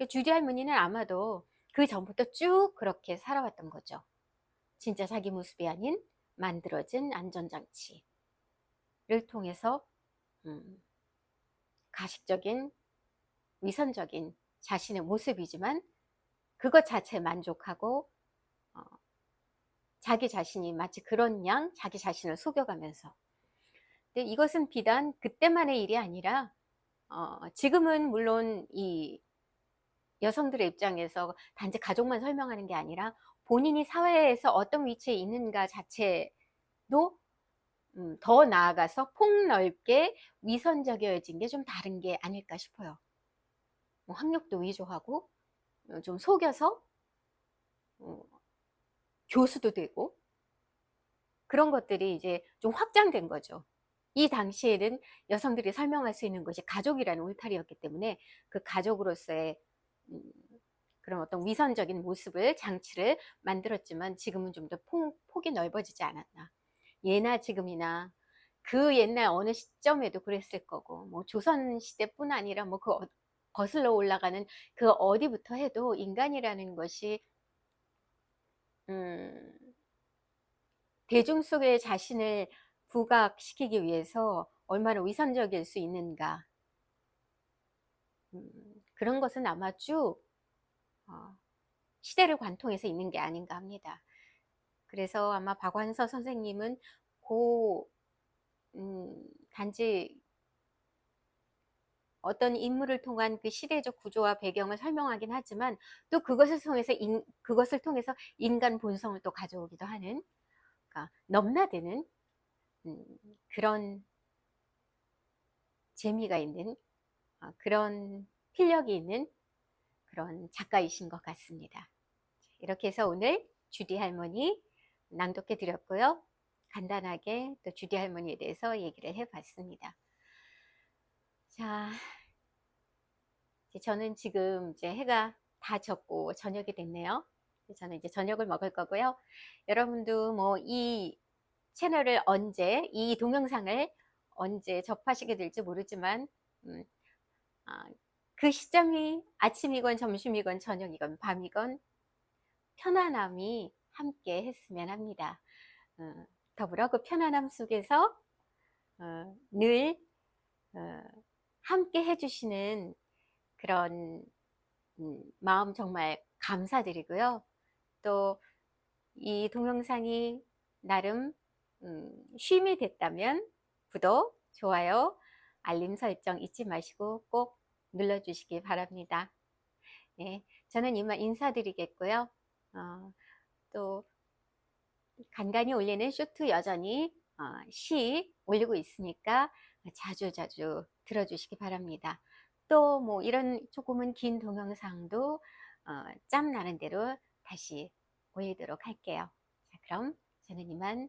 주디 할머니는 아마도 그 전부터 쭉 그렇게 살아왔던 거죠. 진짜 자기 모습이 아닌 만들어진 안전장치를 통해서 가식적인 위선적인 자신의 모습이지만 그것 자체에 만족하고 자기 자신이 마치 그런 양 자기 자신을 속여가면서. 근데 이것은 비단 그때만의 일이 아니라 지금은 물론 이 여성들의 입장에서 단지 가족만 설명하는 게 아니라 본인이 사회에서 어떤 위치에 있는가 자체도 더 나아가서 폭넓게 위선적이어진 게 좀 다른 게 아닐까 싶어요. 뭐 학력도 위조하고 좀 속여서 교수도 되고 그런 것들이 이제 좀 확장된 거죠. 이 당시에는 여성들이 설명할 수 있는 것이 가족이라는 울타리였기 때문에 그 가족으로서의 그런 어떤 위선적인 모습을 장치를 만들었지만 지금은 좀 더 폭이 넓어지지 않았나. 예나 지금이나 그 옛날 어느 시점에도 그랬을 거고 뭐 조선시대뿐 아니라 뭐 그 거슬러 올라가는 그 어디부터 해도 인간이라는 것이 대중 속에 자신을 부각시키기 위해서 얼마나 위선적일 수 있는가. 그런 것은 아마 쭉 시대를 관통해서 있는 게 아닌가 합니다. 그래서 아마 박완서 선생님은 단지 어떤 인물을 통한 그 시대적 구조와 배경을 설명하긴 하지만 또 그것을 통해서 인간 본성을 또 가져오기도 하는, 그러니까 넘나드는 그런 재미가 있는 그런 필력이 있는 그런 작가이신 것 같습니다. 이렇게 해서 오늘 주디 할머니 낭독해 드렸고요. 간단하게 또 주디 할머니에 대해서 얘기를 해봤습니다. 자, 저는 지금 이제 해가 다 졌고 저녁이 됐네요. 저는 이제 저녁을 먹을 거고요. 여러분도 뭐 이 채널을 이 동영상을 언제 접하시게 될지 모르지만 그 시점이 아침이건 점심이건 저녁이건 밤이건 편안함이 함께 했으면 합니다. 더불어 그 편안함 속에서 늘 함께 해주시는 그런 마음 정말 감사드리고요. 또 이 동영상이 나름 쉼이 됐다면 구독, 좋아요, 알림 설정 잊지 마시고 꼭 눌러주시기 바랍니다. 네, 저는 이만 인사드리겠고요. 또 간간히 올리는 쇼트 여전히 시 올리고 있으니까 자주 들어주시기 바랍니다. 또 뭐 이런 조금은 긴 동영상도 짬 나는 대로 다시 올리도록 할게요. 자, 그럼 저는 이만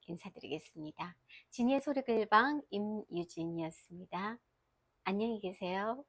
인사드리겠습니다. 진이의 소리글방 임유진이었습니다. 안녕히 계세요.